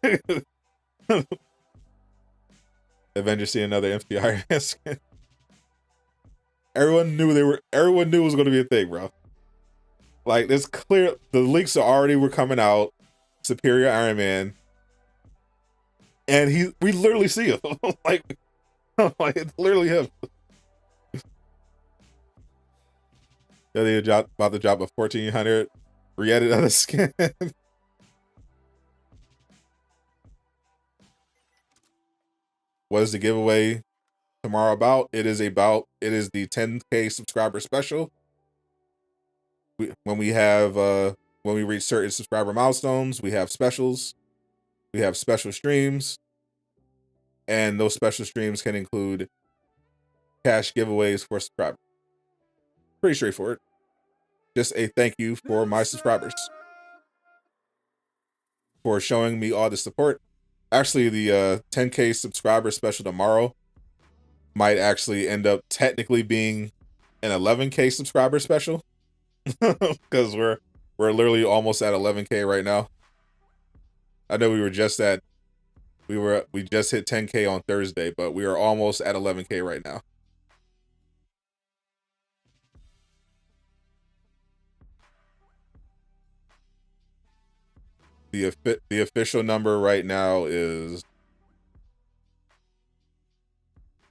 Avengers see another empty Iron Man skin. Everyone knew it was going to be a thing, bro. Like, it's clear the leaks were coming out. Superior Iron Man, and we literally see him. like it's literally him. Yeah, they about to drop a 1400 re-edit of the skin. What is the giveaway tomorrow about? It is the 10K subscriber special. When we reach certain subscriber milestones, we have specials. We have special streams. And those special streams can include cash giveaways for subscribers. Pretty straightforward. Just a thank you for my subscribers for showing me all the support. Actually, the 10K subscriber special tomorrow might actually end up technically being an 11K subscriber special, because we're literally almost at 11K right now. I know we just hit 10K on Thursday, but we are almost at 11K right now. The official number right now is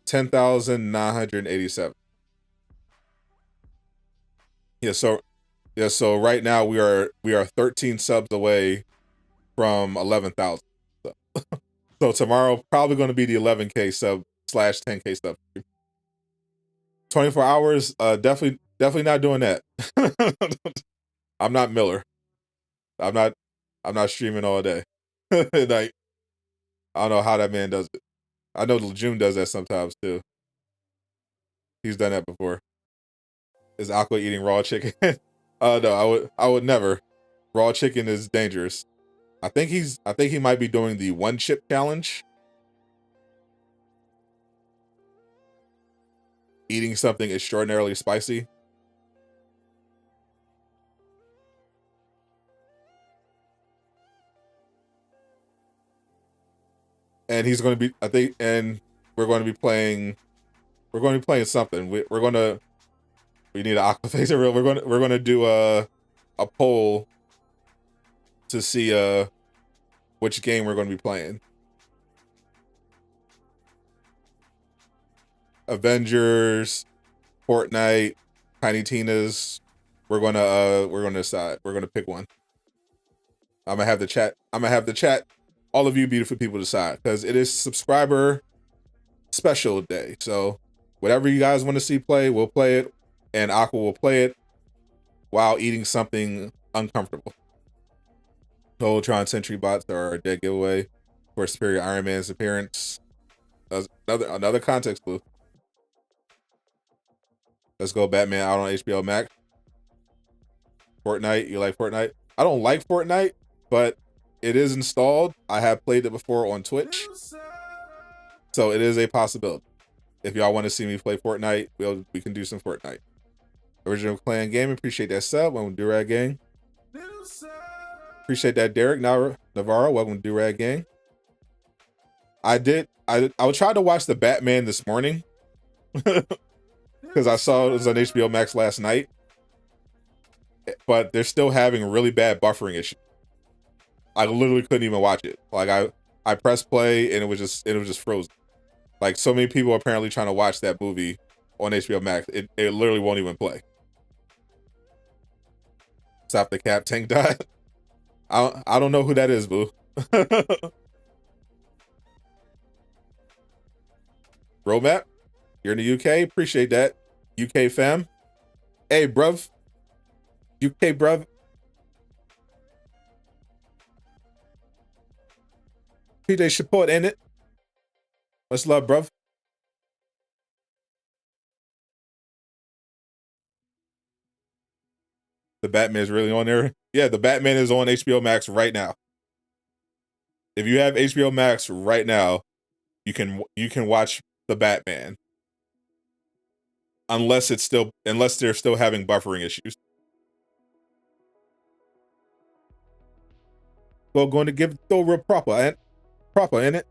10,987. So right now we are 13 subs away from 11,000. So tomorrow probably going to be the 11K sub / 10K sub. 24 hours, definitely not doing that. I'm not Miller. I'm not streaming all day. Like, I don't know how that man does it. I know Lejeune does that sometimes too. He's done that before. Is Aqua eating raw chicken? No, I would never. Raw chicken is dangerous. I think he might be doing the 1 chip challenge. Eating something extraordinarily spicy. And he's going to be, and we're going to be playing something. We need an Aqua face. We're going to do a poll to see which game we're going to be playing. Avengers, Fortnite, Tiny Tina's. We're gonna decide. We're gonna pick one. I'm gonna have the chat. All of you beautiful people decide, because it is subscriber special day. So whatever you guys want to see play, we'll play it, and Aqua will play it while eating something uncomfortable. The Ultron Sentry bots are a dead giveaway for Superior Iron Man's appearance. Another context clue. Let's go Batman out on HBO Max. Fortnite, you like Fortnite? I don't like Fortnite, but it is installed. I have played it before on Twitch, so it is a possibility. If y'all want to see me play Fortnite, we can do some Fortnite. Original Clan Game, appreciate that sub. Welcome to Durag Gang. Appreciate that, Derek Navarro. Welcome to Durag Gang. I tried to watch the Batman this morning because I saw it was on HBO Max last night. but they're still having really bad buffering issues. I literally couldn't even watch it. Like I pressed play and it was just frozen. Like so many people are apparently trying to watch that movie on HBO Max. It literally won't even play. Stop the cap, tank died. I don't know who that is, boo. Romap, you're in the UK. Appreciate that. UK fam. Hey, bruv. UK bruv. PJ support, ain't it? Much love, bruv. The Batman is really on there. Yeah, the Batman is on HBO Max right now. If you have HBO Max right now, you can watch the Batman. Unless they're still having buffering issues. Well, going to give Thor real proper, ain't it?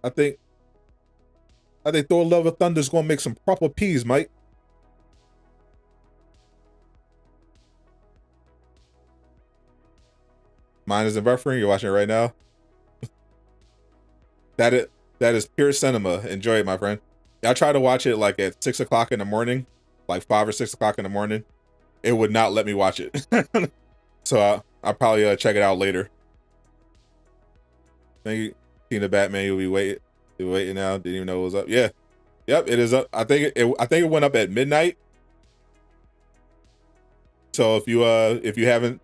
I think Thor Love of Thunder's gonna make some proper peas, Mike. Mine isn't buffering. You're watching it right now. That is pure cinema. Enjoy it, my friend. I tried to watch it like at 6 o'clock in the morning, like 5 or 6 o'clock in the morning. It would not let me watch it. So I'll probably check it out later. Thank you. Seeing the Batman, you'll be waiting now. Didn't even know it was up. Yeah, yep, it is up. I think it went up at midnight. So if you haven't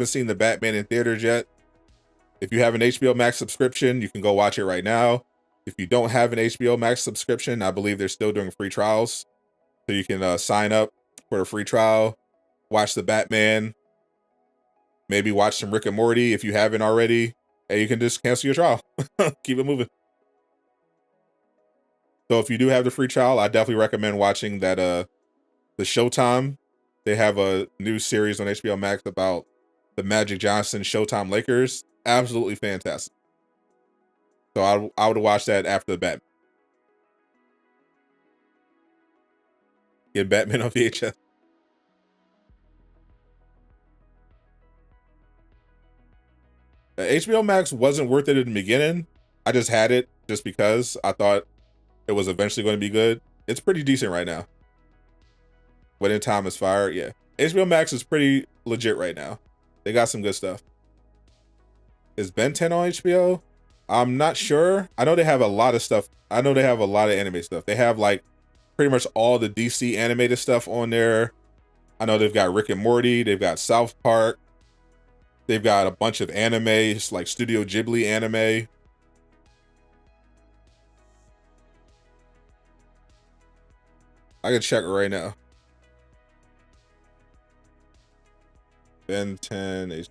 seen the Batman in theaters yet, if you have an HBO Max subscription, you can go watch it right now. If you don't have an HBO Max subscription, I believe they're still doing free trials. So you can sign up for a free trial, watch the Batman, maybe watch some Rick and Morty if you haven't already, and you can just cancel your trial. Keep it moving. So if you do have the free trial, I definitely recommend watching that the Showtime. They have a new series on HBO Max about the Magic Johnson Showtime Lakers. Absolutely fantastic. So I would watch that after the Batman. Get Batman on VHS. HBO Max wasn't worth it in the beginning. I just had it just because I thought it was eventually going to be good. It's pretty decent right now. But in time is fire, yeah. HBO Max is pretty legit right now. They got some good stuff. Is Ben 10 on HBO? I'm not sure. I know they have a lot of stuff. I know they have a lot of anime stuff. They have like pretty much all the DC animated stuff on there. I know they've got Rick and Morty. They've got South Park. They've got a bunch of animes like Studio Ghibli anime. I can check right now. Ben 10.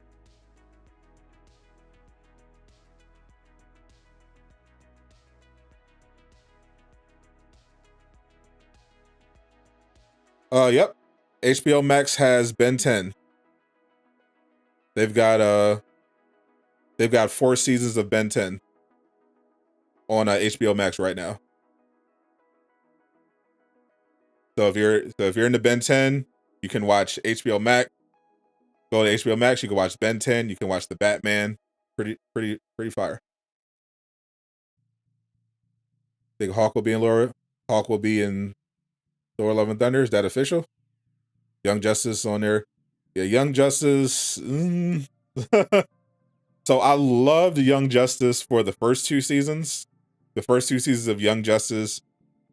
Yep. HBO Max has Ben 10. They've got 4 seasons of Ben 10 on HBO Max right now. So if you're into Ben 10, you can watch HBO Max. Go to HBO Max, you can watch Ben 10, you can watch the Batman. Pretty fire. Think Hawk will be in Thor Love and Thunder. Is that official? Young Justice on there. Yeah, Young Justice. So I loved Young Justice for the first 2 seasons. The first 2 seasons of Young Justice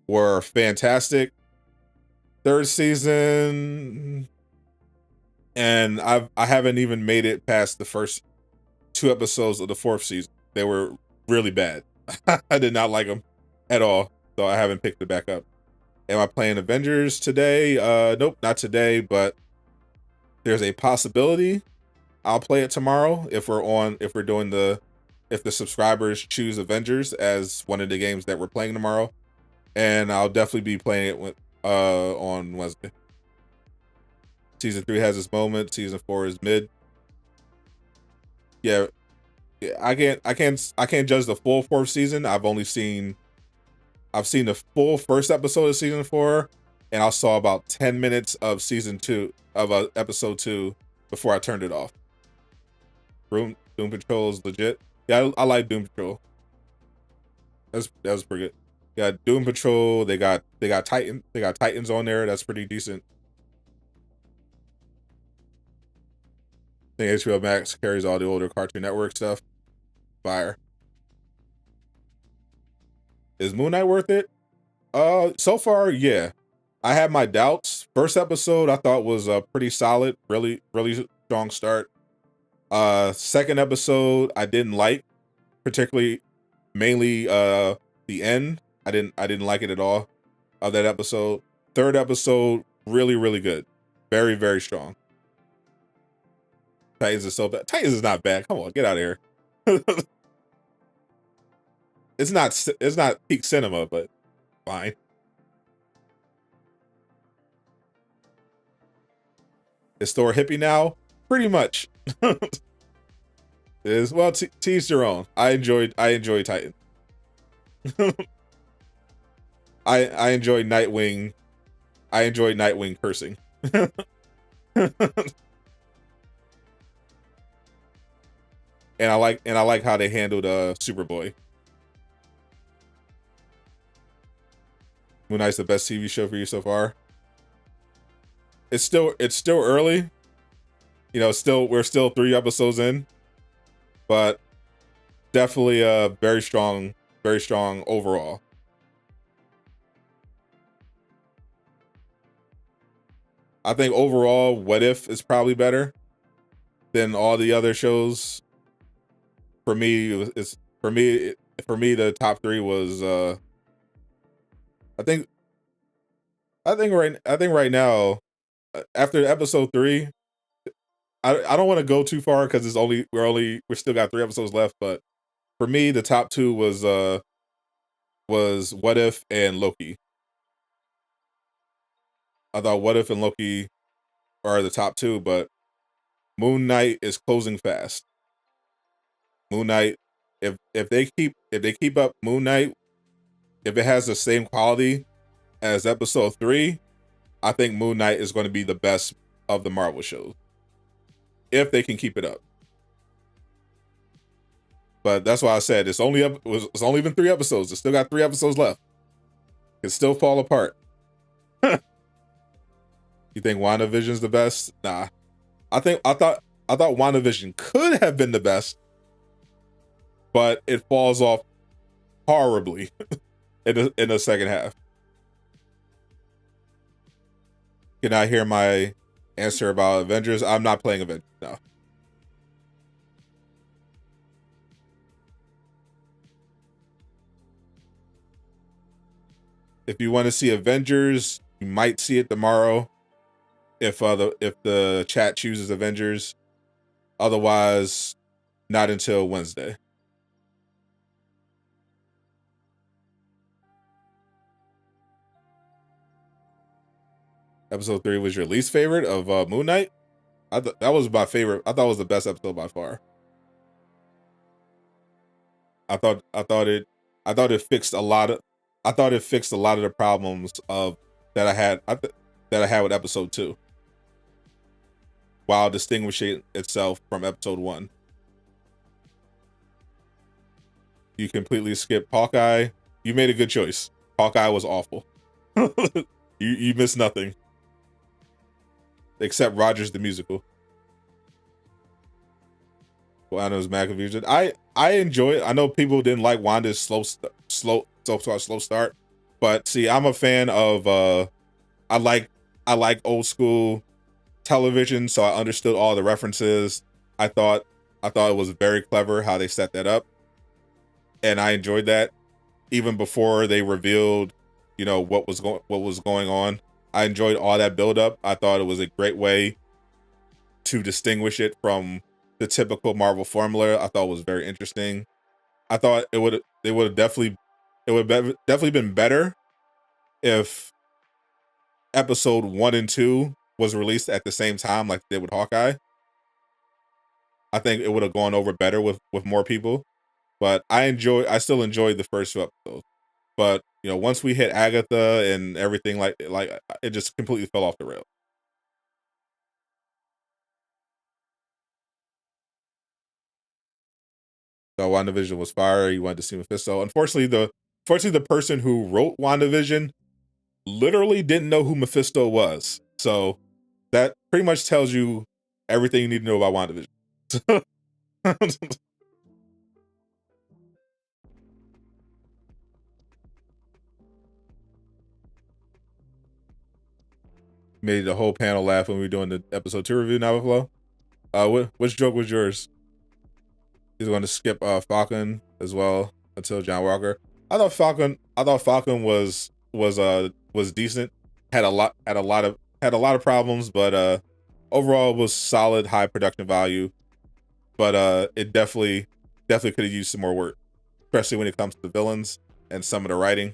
were fantastic. Third season, and I haven't even made it past the first 2 episodes of the 4th season. They were really bad. I did not like them at all, so I haven't picked it back up. Am I playing Avengers today? Nope, not today, but there's a possibility I'll play it tomorrow if the subscribers choose Avengers as one of the games that we're playing tomorrow. And I'll definitely be playing it on Wednesday. Season 3 has its moment. Season 4 is mid. Yeah, Yeah, I can't judge the full fourth season. I've seen the full first episode of season 4, and I saw about 10 minutes of season 2 of episode 2 before I turned it off. Doom Patrol is legit. Yeah, I like Doom Patrol. That was pretty good. Yeah, Doom Patrol. They got Titans on there. That's pretty decent. I think HBO Max carries all the older Cartoon Network stuff. Fire. Is Moon Knight worth it? So far, yeah. I had my doubts. First episode I thought was pretty solid. Really, really strong start. Second episode I didn't like, particularly mainly the end. I didn't like it at all of that episode. Third episode, really, really good. Very, very strong. Titans is so bad. Titans is not bad. Come on, get out of here. It's not peak cinema, but fine. Is Thor hippie now? Pretty much. Is well, tease your own. I enjoy Titan. I enjoy Nightwing. I enjoy Nightwing cursing. And I like how they handled Superboy. Moon Knight's the best TV show for you so far. It's still early. You know, we're still 3 episodes in, but definitely very strong overall. I think overall, What If is probably better than all the other shows. For me, the top 3 was I think right now, after episode 3, I don't want to go too far because we still got 3 episodes left. But for me, the top 2 was What If and Loki. I thought What If and Loki are the top 2, but Moon Knight is closing fast. Moon Knight, if they keep up Moon Knight, if it has the same quality as episode 3, I think Moon Knight is going to be the best of the Marvel shows. If they can keep it up. But that's why I said it's only been 3 episodes. It's still got 3 episodes left. It still fall apart. You think WandaVision's the best? Nah. I thought WandaVision could have been the best, but it falls off horribly in the second half. Can I hear my answer about Avengers? I'm not playing Avengers, no. If you want to see Avengers, you might see it tomorrow. If the chat chooses Avengers, otherwise, not until Wednesday. Episode 3 was your least favorite of Moon Knight? That was my favorite. I thought it was the best episode by far. I thought it fixed a lot of the problems that I had with episode 2, while distinguishing itself from episode 1. You completely skipped Hawkeye. You made a good choice. Hawkeye was awful. You missed nothing. Except Rogers the musical. Wanda's mad confusion. I enjoy it. I know people didn't like Wanda's slow start, but see, I'm a fan of I like old school television, so I understood all the references. I thought it was very clever how they set that up, and I enjoyed that even before they revealed, what was going on. I enjoyed all that build up. I thought it was a great way to distinguish it from the typical Marvel formula. I thought it was very interesting. I thought it would definitely been better if episode 1 and 2 was released at the same time like they did with Hawkeye. I think it would have gone over better with more people. But I still enjoyed the first 2 episodes. But once we hit Agatha and everything, like it just completely fell off the rail. So WandaVision was fire. You wanted to see Mephisto. Unfortunately, the person who wrote WandaVision literally didn't know who Mephisto was. So that pretty much tells you everything you need to know about WandaVision. Made the whole panel laugh when we were doing the episode 2 review. Now, Flow. Which joke was yours? He's going to skip Falcon as well until John Walker. I thought Falcon was decent. Had a lot of problems, but overall was solid, high production value. But it definitely could have used some more work, especially when it comes to the villains and some of the writing.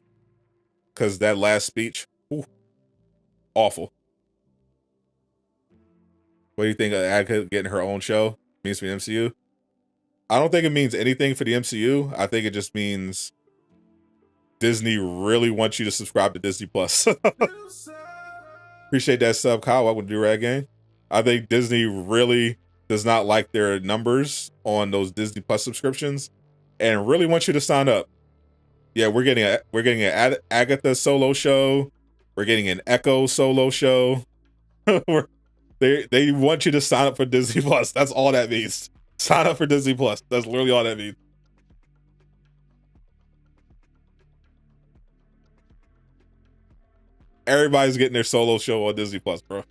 Because that last speech, awful. What do you think of Agatha getting her own show means for the MCU? I don't think it means anything for the MCU. I think it just means Disney really wants you to subscribe to Disney Plus. Appreciate that sub, Kyle. Welcome to Do-Rag Gang. I think Disney really does not like their numbers on those Disney Plus subscriptions and really wants you to sign up. Yeah, we're getting an Agatha solo show. We're getting an Echo solo show. They want you to sign up for Disney Plus. That's all that means. Sign up for Disney Plus. That's literally all that means. Everybody's getting their solo show on Disney Plus, bro.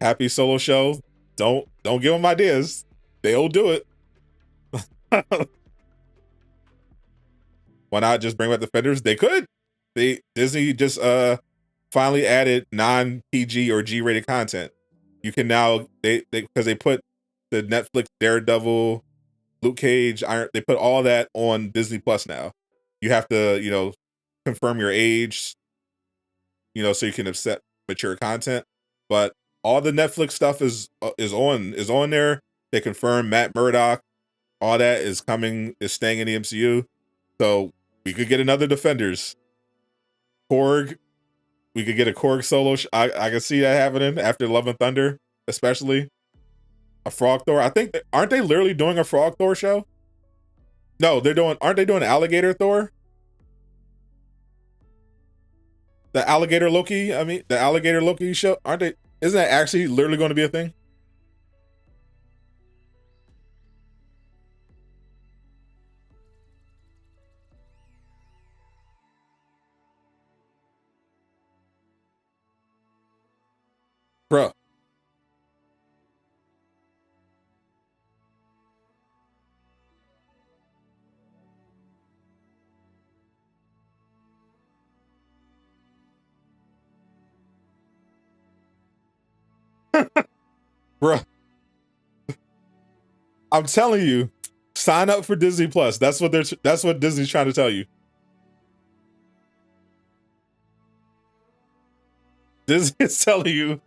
Happy solo show. Don't give them ideas. They'll do it. Why not just bring back Defenders? They could. Disney just finally added non-PG or G-rated content. You can now because they put the Netflix Daredevil, Luke Cage, they put all that on Disney Plus now. You have to confirm your age, so you can accept mature content. But all the Netflix stuff is on there. They confirm Matt Murdock. All that is staying in the MCU. So we could get another Defenders. Korg. We could get a Korg solo. I can see that happening after Love and Thunder, especially. A Frog Thor. I think aren't they literally doing a Frog Thor show? No, aren't they doing Alligator Thor? The Alligator Loki, the Alligator Loki show, aren't they? Isn't that actually literally going to be a thing? Bruh. Bruh. I'm telling you, sign up for Disney Plus. That's what Disney's trying to tell you. Disney is telling you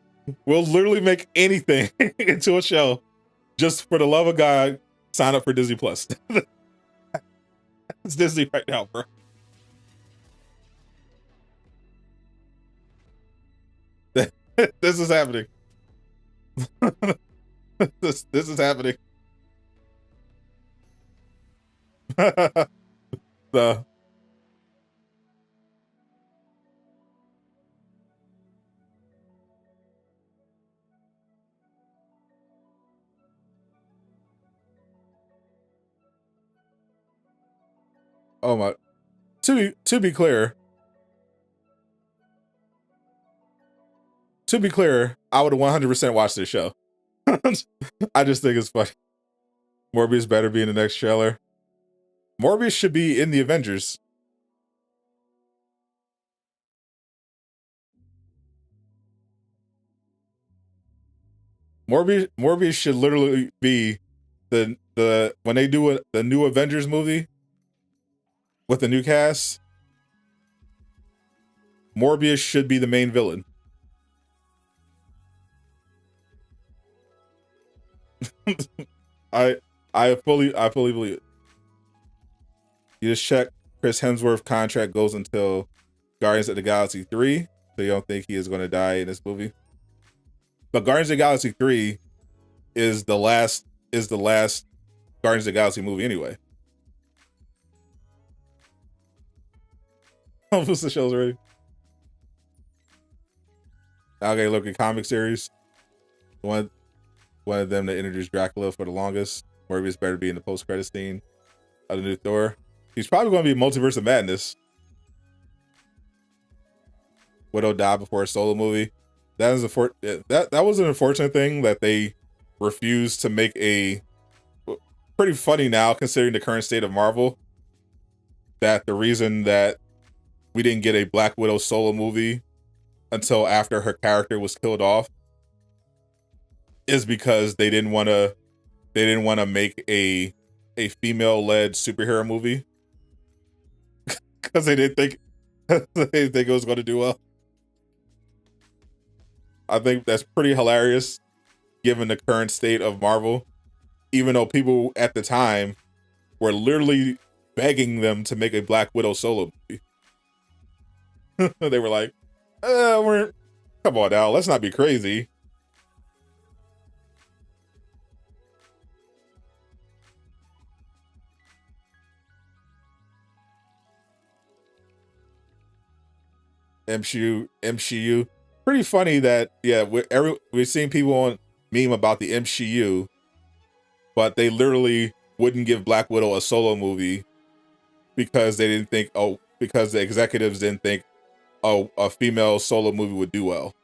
we'll literally make anything into a show. Just for the love of God, sign up for Disney Plus. It's Disney right now, bro. This is happening. this is happening. The oh my. To be clear, I would 100% watch this show. I just think it's funny. Morbius better be in the next trailer. Morbius should be in the Avengers. Morbius should literally be the when they do the new Avengers movie with the new cast. Morbius should be the main villain. I I fully believe it. You just check Chris Hemsworth contract goes until Guardians of the Galaxy 3, so you don't think he is going to die in this movie. But Guardians of the Galaxy 3 is the last Guardians of the Galaxy movie anyway. What's the show's already? Okay, look at comic series. One one of them that introduced Dracula for the longest. Morbius better be in the post-credit scene of the new Thor. He's probably going to be Multiverse of Madness. Widow died before a solo movie. That is that was an unfortunate thing that they refused to make a pretty funny now considering the current state of Marvel. That the reason that we didn't get a Black Widow solo movie until after her character was killed off is because they didn't want to make a female-led superhero movie because they didn't think they didn't think it was going to do well. I think that's pretty hilarious given the current state of Marvel, even though people at the time were literally begging them to make a Black Widow solo movie. They were like, come on now, let's not be crazy. MCU. Pretty funny that we're seeing people on meme about the MCU, but they literally wouldn't give Black Widow a solo movie because they didn't think because the executives didn't think a female solo movie would do well.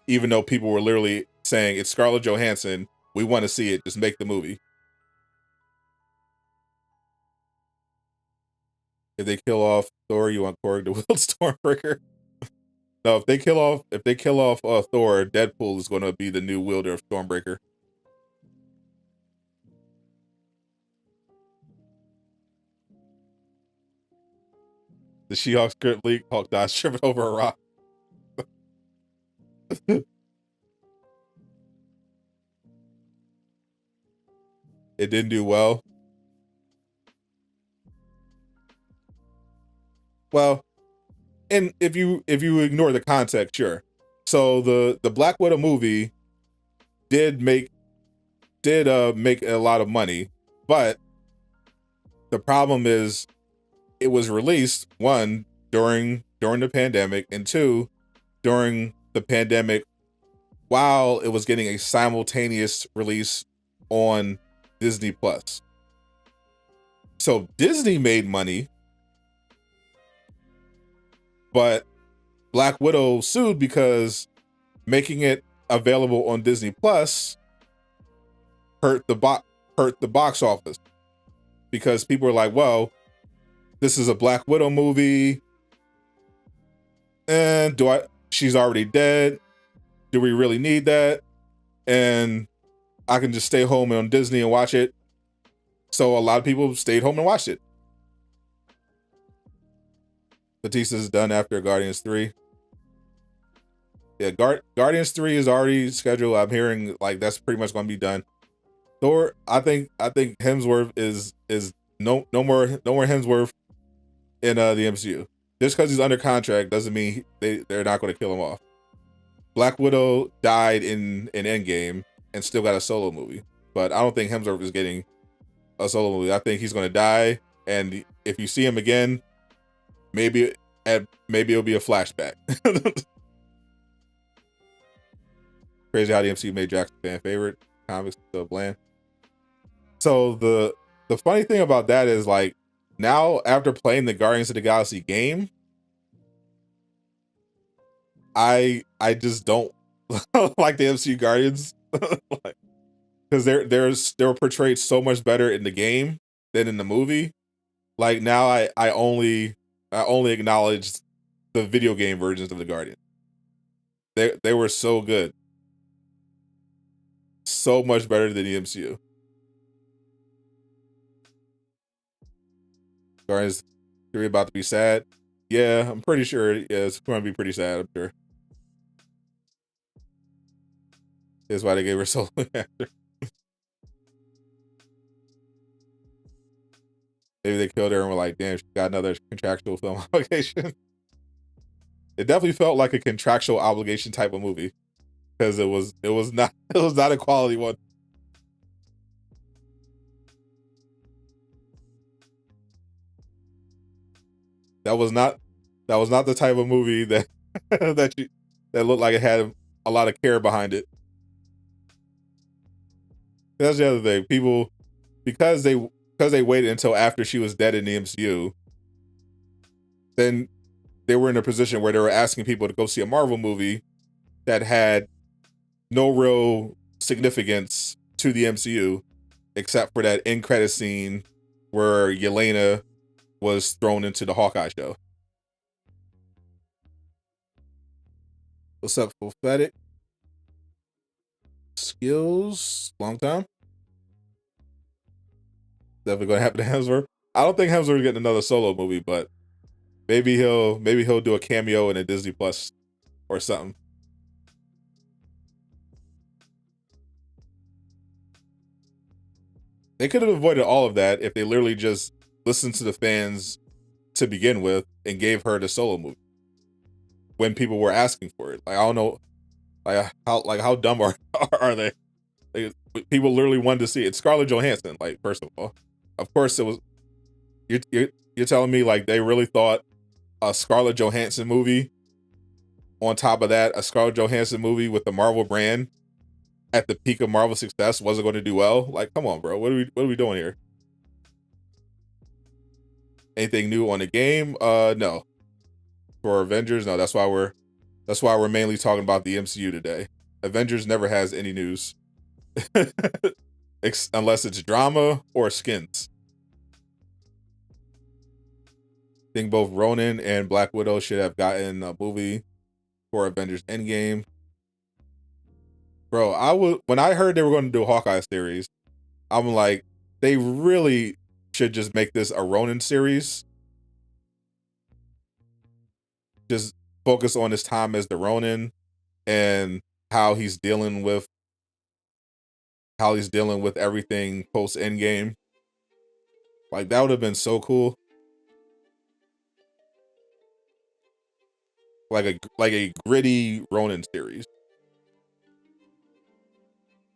Even though people were literally saying it's Scarlett Johansson, we want to see it, just make the movie. If they kill off Thor, you want Korg to wield Stormbreaker? No, if they kill off Thor, Deadpool is going to be the new wielder of Stormbreaker. The She-Hulk script leak, Hulk dies tripping over a rock. It didn't do well. Well, and if you ignore the context, sure. So the Black Widow movie did make a lot of money, but the problem is it was released one during the pandemic, and two during the pandemic while it was getting a simultaneous release on Disney Plus. So Disney made money, but Black Widow sued because making it available on Disney Plus hurt the box office, because people were like, well, this is a Black Widow movie, and she's already dead. Do we really need that? And I can just stay home on Disney and watch it. So a lot of people stayed home and watched it. Batista's done after Guardians 3. Yeah, Guardians 3 is already scheduled. I'm hearing like that's pretty much going to be done. Thor, I think Hemsworth is no more Hemsworth in the MCU. Just because he's under contract doesn't mean they're not going to kill him off. Black Widow died in Endgame and still got a solo movie, but I don't think Hemsworth is getting a solo movie. I think he's going to die, and if you see him again, maybe it'll be a flashback. Crazy how the MCU made Jackson fan favorite. Comics so bland. So the funny thing about that is, like, now after playing the Guardians of the Galaxy game, I just don't like the MCU Guardians, because they're portrayed so much better in the game than in the movie. Like, now I only acknowledge the video game versions of the Guardians. They were so good, so much better than the MCU. Guardians 3 about to be sad. Yeah, I'm pretty sure. Yeah, it's going to be pretty sad, I'm sure. That's why they gave her solo after. Maybe they killed her and were like, damn, she got another contractual film obligation. It definitely felt like a contractual obligation type of movie because it was not a quality one. That was not the type of movie that that looked like it had a lot of care behind it. That's the other thing. People, because they waited until after she was dead in the MCU, then they were in a position where they were asking people to go see a Marvel movie that had no real significance to the MCU except for that end credit scene where Yelena was thrown into the Hawkeye show. What's up, Prophetic? Skills, long time. Definitely gonna happen to Hemsworth. I don't think Hemsworth's getting another solo movie, but maybe he'll do a cameo in a Disney Plus or something. They could have avoided all of that if they literally just listened to the fans to begin with and gave her the solo movie when people were asking for it. Like, I don't know, how dumb are they? People literally wanted to see it. Scarlett Johansson, like, first of all, of course it was. You're telling me like they really thought a Scarlett Johansson movie, on top of that, a Scarlett Johansson movie with the Marvel brand at the peak of Marvel success wasn't going to do well? Like, come on, bro. What are we doing here? Anything new on the game? No. For Avengers, no. That's why we're mainly talking about the MCU today. Avengers never has any news. Unless it's drama or skins. I think both Ronan and Black Widow should have gotten a movie for Avengers Endgame. Bro, when I heard they were going to do a Hawkeye series, I'm like, they really should just make this a Ronan series. Just focus on his time as the Ronin and how he's dealing with everything post Endgame. Like, that would have been so cool. Like a gritty Ronin series.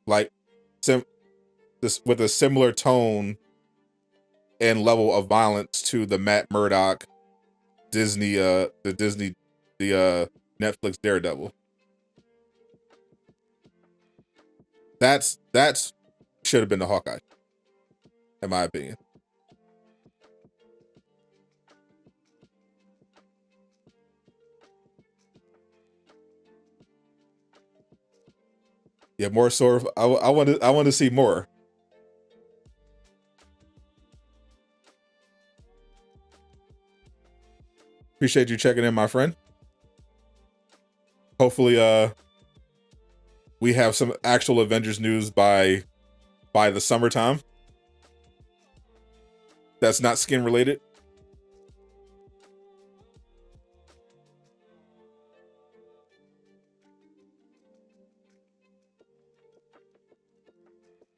Like this with a similar tone and level of violence to the Matt Murdock Disney Netflix Daredevil. That's should have been the Hawkeye, in my opinion. Yeah, more sort of. I want to see more. Appreciate you checking in, my friend. Hopefully, we have some actual Avengers news by the summertime. That's not skin related.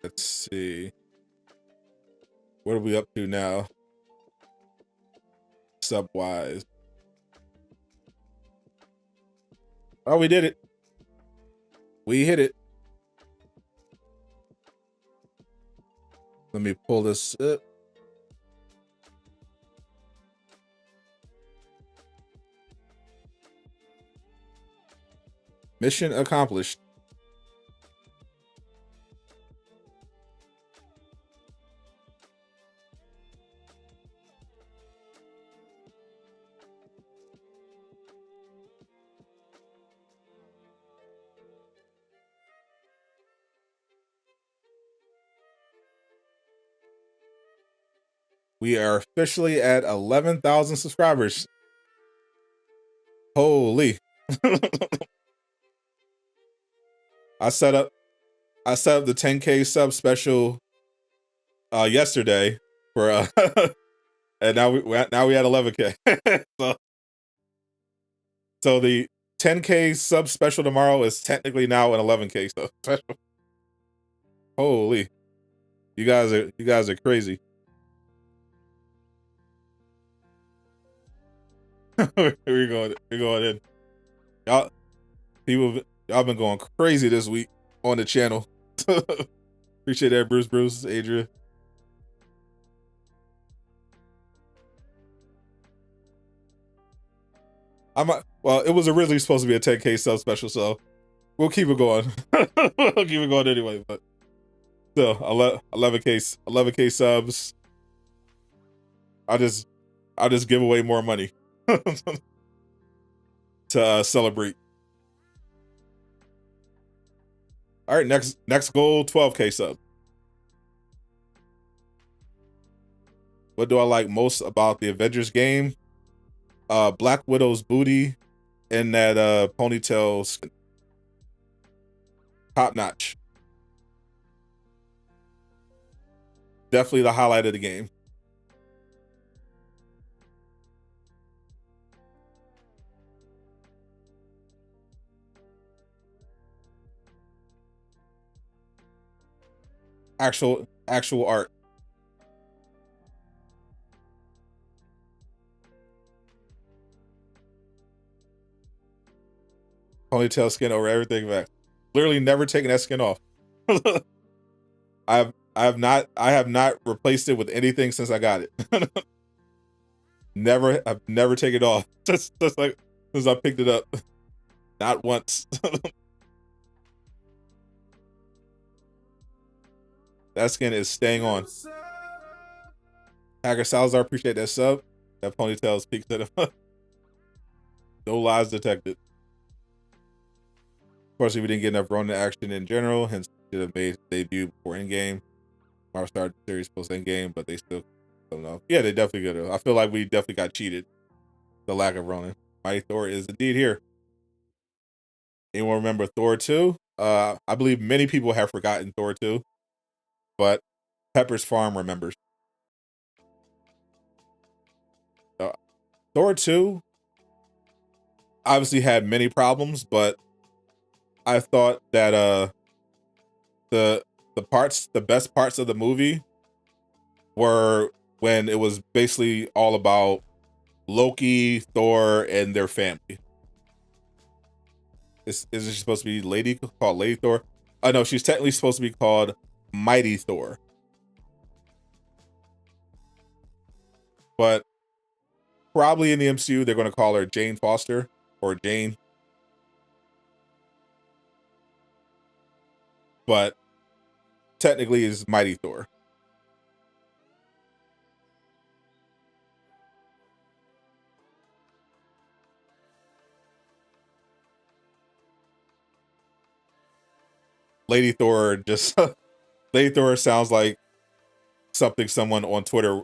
Let's see. What are we up to now? Subwise. Oh, we did it. We hit it. Let me pull this up. Mission accomplished. We are officially at 11,000 subscribers. Holy. I set up the 10K sub special yesterday for and now we had 11K. so the 10K sub special tomorrow is technically now an 11K sub special. Holy. You guys are crazy. We're going in. Y'all, y'all been going crazy this week on the channel. Appreciate that, Bruce, Adria. Well, it was originally supposed to be a 10K sub special, so we'll keep it going. We'll keep it going anyway, but still, 11K subs. I'll just give away more money to celebrate. All right, next goal, 12K sub. What do I like most about the Avengers game? Black Widow's booty and that ponytail skin. Top notch. Definitely the highlight of the game. Actual art. Ponytail skin over everything back. Literally never taken that skin off. I have not replaced it with anything since I got it. I've never taken it off. Just like since I picked it up. Not once. That skin is staying on. Hacker Salazar, appreciate that sub. That ponytail speaks to them. No lies detected. Of course, we didn't get enough Ronin action in general, hence should have made debut before Endgame. Marvel started the series post Endgame, but they still don't know. Yeah, they definitely could have. I feel like we definitely got cheated. The lack of Ronin. Mighty Thor is indeed here. Anyone remember Thor 2? I believe many people have forgotten Thor 2, but Pepper's Farm remembers. Thor 2 obviously had many problems, but I thought that the best parts of the movie were when it was basically all about Loki, Thor, and their family. Is she supposed to be called Lady Thor? No, she's technically supposed to be called Mighty Thor. But probably in the MCU, they're going to call her Jane Foster or Jane. But technically is Mighty Thor. Lady Thor Lady Thor sounds like something someone on Twitter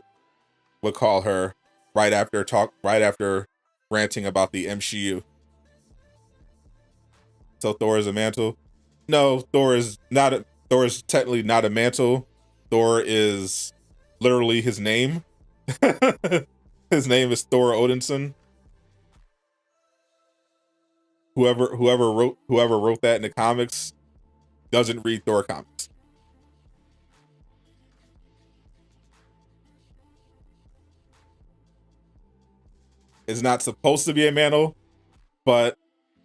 would call her right after ranting about the MCU. So Thor is a mantle? No, Thor is technically not a mantle. Thor is literally his name. His name is Thor Odinson. Whoever wrote that in the comics doesn't read Thor comics. It's not supposed to be a mantle, but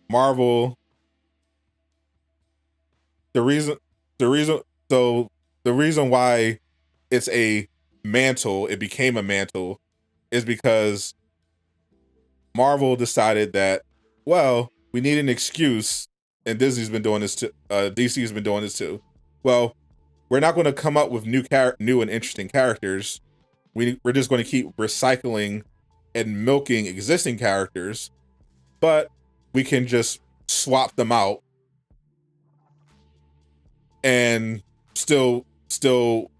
Marvel. The reason why it's a mantle, it became a mantle, is because Marvel decided that, well, we need an excuse, and Disney's been doing this too. DC's been doing this too. Well, we're not going to come up with new and interesting characters. We're just going to keep recycling and milking existing characters, but we can just swap them out and still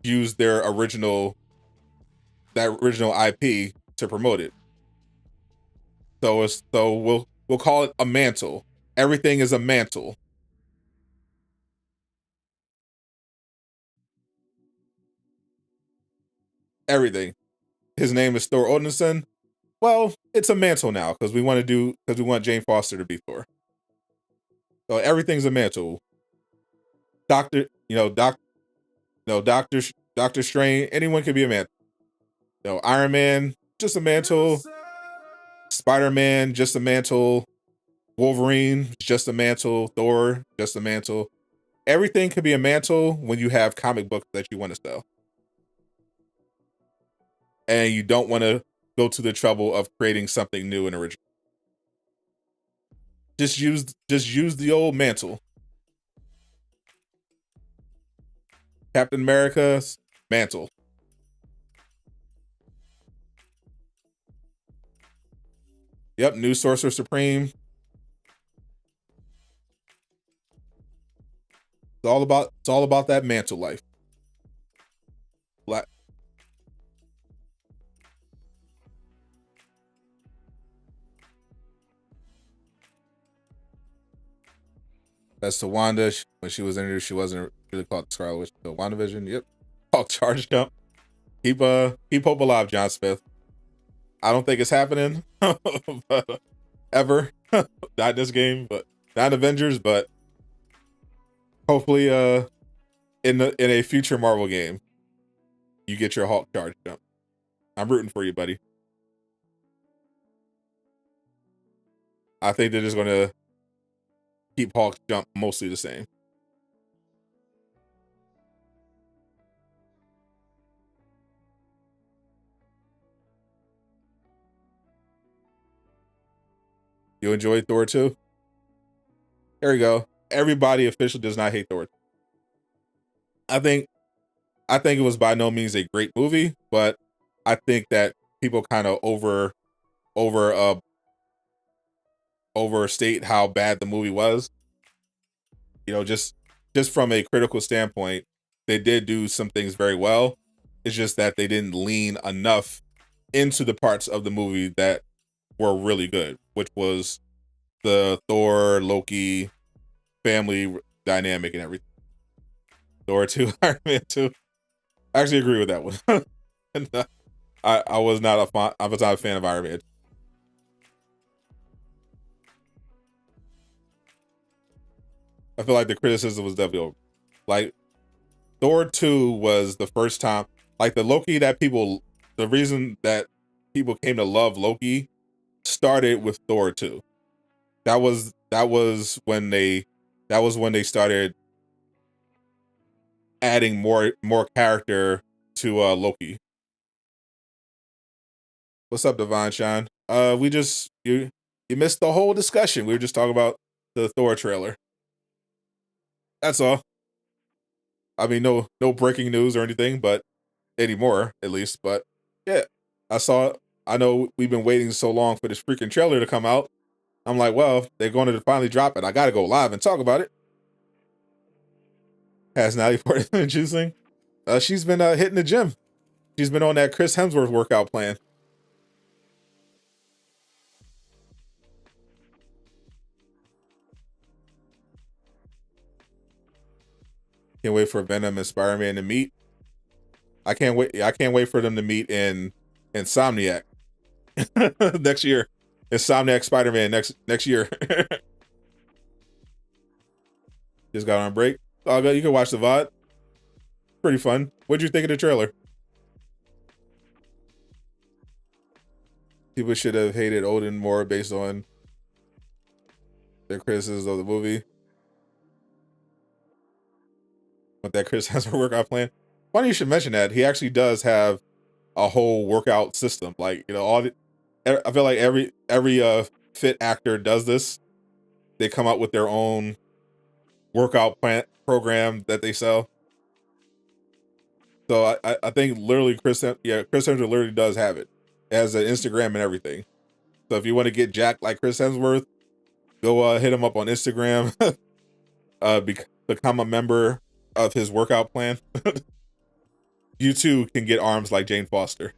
use their original IP to promote it. So we'll call it a mantle. Everything is a mantle. Everything. His name is Thor Odinson. Well, it's a mantle now because we want Jane Foster to be Thor. So everything's a mantle. Doctor Strange, anyone could be a mantle. Iron Man, just a mantle. Spider-Man, just a mantle. Wolverine, just a mantle. Thor, just a mantle. Everything could be a mantle when you have comic books that you want to sell. And you don't want to go to the trouble of creating something new and original. Just use the old mantle. Captain America's mantle. Yep, new Sorcerer Supreme. It's all about that mantle life. Black. That's to Wanda. When she was introduced, she wasn't really called Scarlet Witch. So WandaVision, yep. Called Charge Jump. Keep hope alive, John Smith. I don't think it's happening but, ever. Not this game, but not Avengers, but hopefully in a future Marvel game, you get your Hulk Charge Jump. I'm rooting for you, buddy. I think they're just gonna keep Hulk's jump mostly the same. You enjoyed Thor 2? There we go. Everybody officially does not hate Thor. I think it was by no means a great movie, but I think that people kind of overstate how bad the movie was. You know, just from a critical standpoint, they did do some things very well. It's just that they didn't lean enough into the parts of the movie that were really good, which was the Thor, Loki, family dynamic and everything. Thor 2, Iron Man 2. I actually agree with that one. And, I was not a fan of Iron Man. I feel like the criticism was definitely over. Like, Thor 2 was the first time, like the reason that people came to love Loki started with Thor 2. That was when they started adding more character to Loki. What's up, Divine Shine? We just you missed the whole discussion. We were just talking about the Thor trailer. That's all. I mean, no breaking news or anything, but anymore at least. But yeah, I know we've been waiting so long for this freaking trailer to come out. I'm like, well, they're going to finally drop it. I got to go live and talk about it. Has Natalie Portman been juicing? She's been hitting the gym. She's been on that Chris Hemsworth workout plan. Can't wait for Venom and Spider-Man to meet. I can't wait for them to meet in Insomniac next year. Insomniac Spider-Man next year. Just got on break. Oh, you can watch the VOD. Pretty fun. What'd you think of the trailer? People should have hated Odin more based on their criticisms of the movie. With that Chris Hemsworth workout plan. Funny you should mention that. He actually does have a whole workout system. Like, you know, I feel like every fit actor does this. They come out with their own workout plan program that they sell. So I think literally Chris Hemsworth literally does have it. It has an Instagram and everything. So if you want to get jacked like Chris Hemsworth, go hit him up on Instagram. Become a member of his workout plan. You too can get arms like Jane Foster.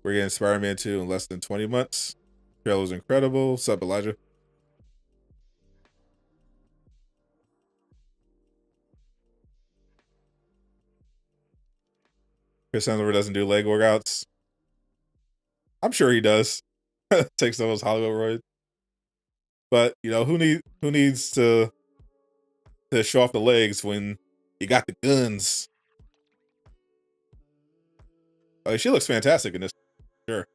We're getting Spider-Man 2 in less than 20 months. Trailer's incredible. What's up, Elijah? Chris Hemsworth doesn't do leg workouts. I'm sure he does. Takes those Hollywood roids. But you know, who needs to show off the legs when you got the guns? She looks fantastic in this. Sure.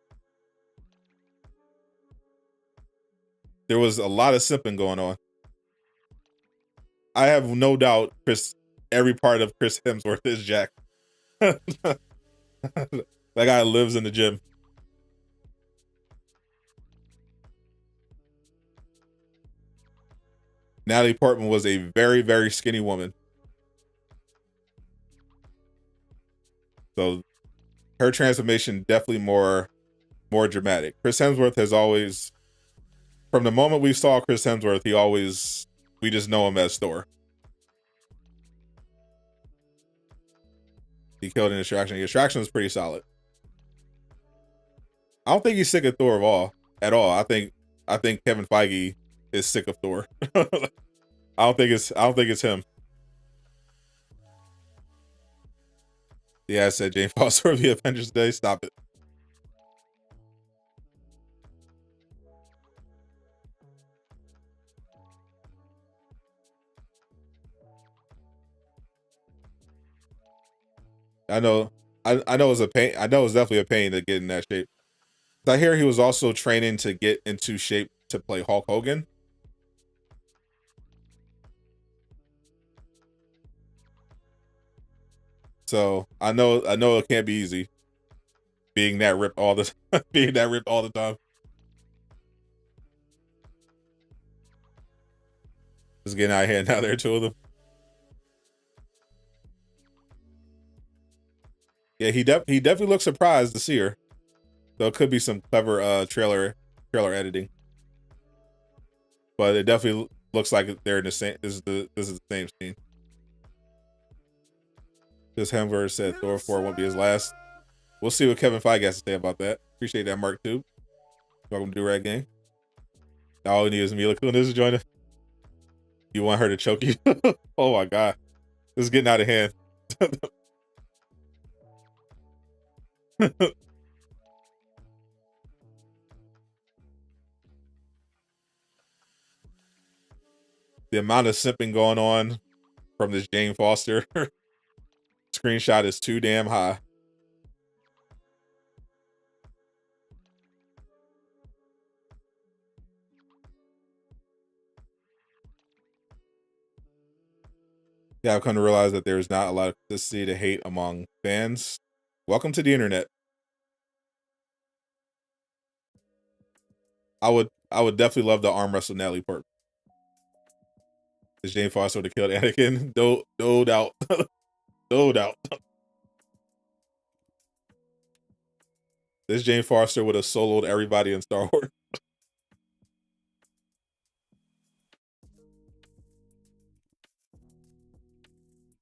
There was a lot of simping going on. I have no doubt every part of Chris Hemsworth is Jack. That guy lives in the gym. Natalie Portman was a very, very skinny woman. So her transformation definitely more dramatic. Chris Hemsworth has always, from the moment we saw Chris Hemsworth, we just know him as Thor. He killed an Extraction. The Extraction was pretty solid. I don't think he's sick of Thor at all. I think Kevin Feige is sick of Thor. I don't think it's him. Yeah, I said Jane Foster of the Avengers Day. Stop it. I know it's a pain. I know it's definitely a pain to get in that shape. I hear he was also training to get into shape to play Hulk Hogan. So I know it can't be easy being that ripped all the time. Just getting out of hand now. There are two of them. Yeah, he definitely looks surprised to see her. So it could be some clever trailer editing. But it definitely looks like they're in the same. This is the same scene. This Hemsworth said Thor 4 won't be his last. We'll see what Kevin Feige has to say about that. Appreciate that, Mark Tube. Welcome to Do-Rag Gang. All we need is Mila Kunis to join us. You want her to choke you? Oh my god. This is getting out of hand. The amount of simping going on from this Jane Foster screenshot is too damn high. Yeah, I've come to realize that there's not a lot of consistency to hate among fans. Welcome to the internet. I would definitely love to arm wrestle Natalie Portman. Is Jane Foster would have killed Anakin? No doubt. No doubt. This Jane Foster would have soloed everybody in Star Wars.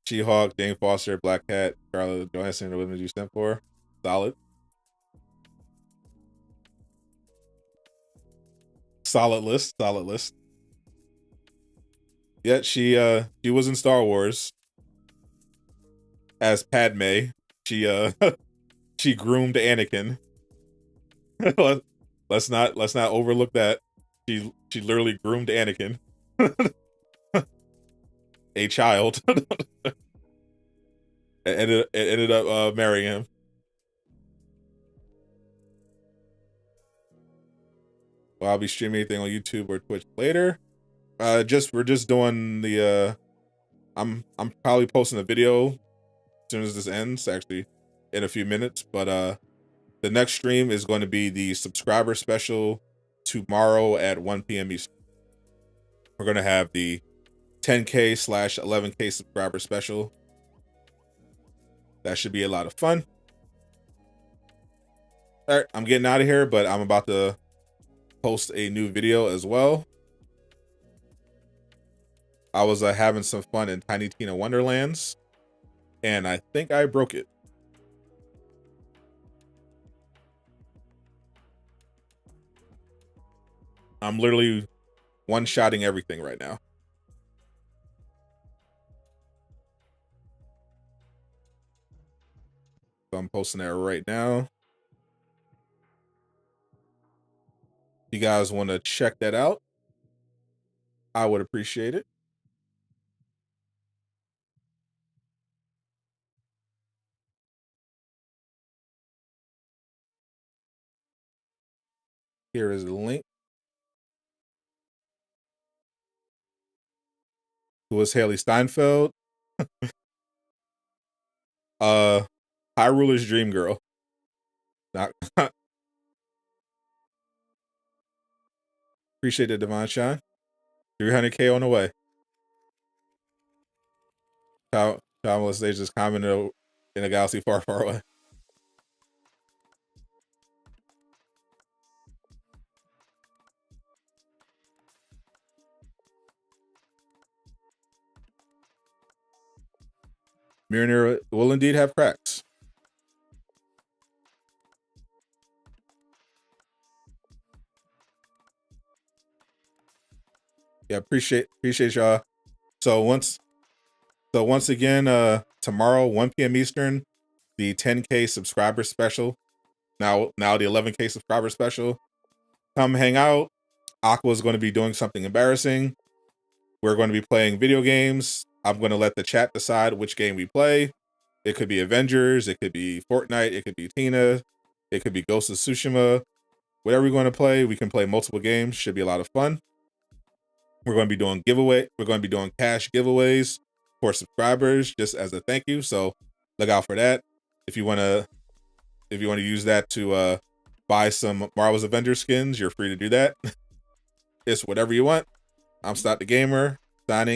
She-Hulk, Jane Foster, Black Cat, Scarlett Johansson, the women you sent for. Solid. Solid list. Yet she was in Star Wars as Padme. She she groomed Anakin. let's not overlook that. She literally groomed Anakin. A child. It ended up marrying him. Well, I'll be streaming anything on YouTube or Twitch later. We're just doing the I'm probably posting a video as soon as this ends, actually in a few minutes. But the next stream is going to be the subscriber special tomorrow at 1 p.m. Eastern. We're gonna have the 10K/11K subscriber special. That should be a lot of fun. All right, I'm getting out of here, but I'm about to post a new video as well. I was having some fun in Tiny Tina Wonderlands, and I think I broke it. I'm literally one-shotting everything right now. So I'm posting that right now. If you guys want to check that out, I would appreciate it. Here is the link. Who was Haley Steinfeld? High Ruler's Dream Girl. Not appreciate it, Devon Shine. 300K on the way. Timeless Stage just commented in a galaxy far, far away. Mjolnir will indeed have cracks. Yeah, appreciate y'all. So once again, tomorrow, 1 p.m. Eastern, the 10K subscriber special. Now the 11K subscriber special. Come hang out. Aqua is going to be doing something embarrassing. We're going to be playing video games. I'm going to let the chat decide which game we play. It could be Avengers. It could be Fortnite. It could be Tina. It could be Ghost of Tsushima. Whatever we're going to play, we can play multiple games. Should be a lot of fun. We're going to be doing giveaway. We're going to be doing cash giveaways for subscribers just as a thank you. So look out for that. If you want to use that to buy some Marvel's Avengers skins, you're free to do that. It's whatever you want. I'm Stott the Gamer, signing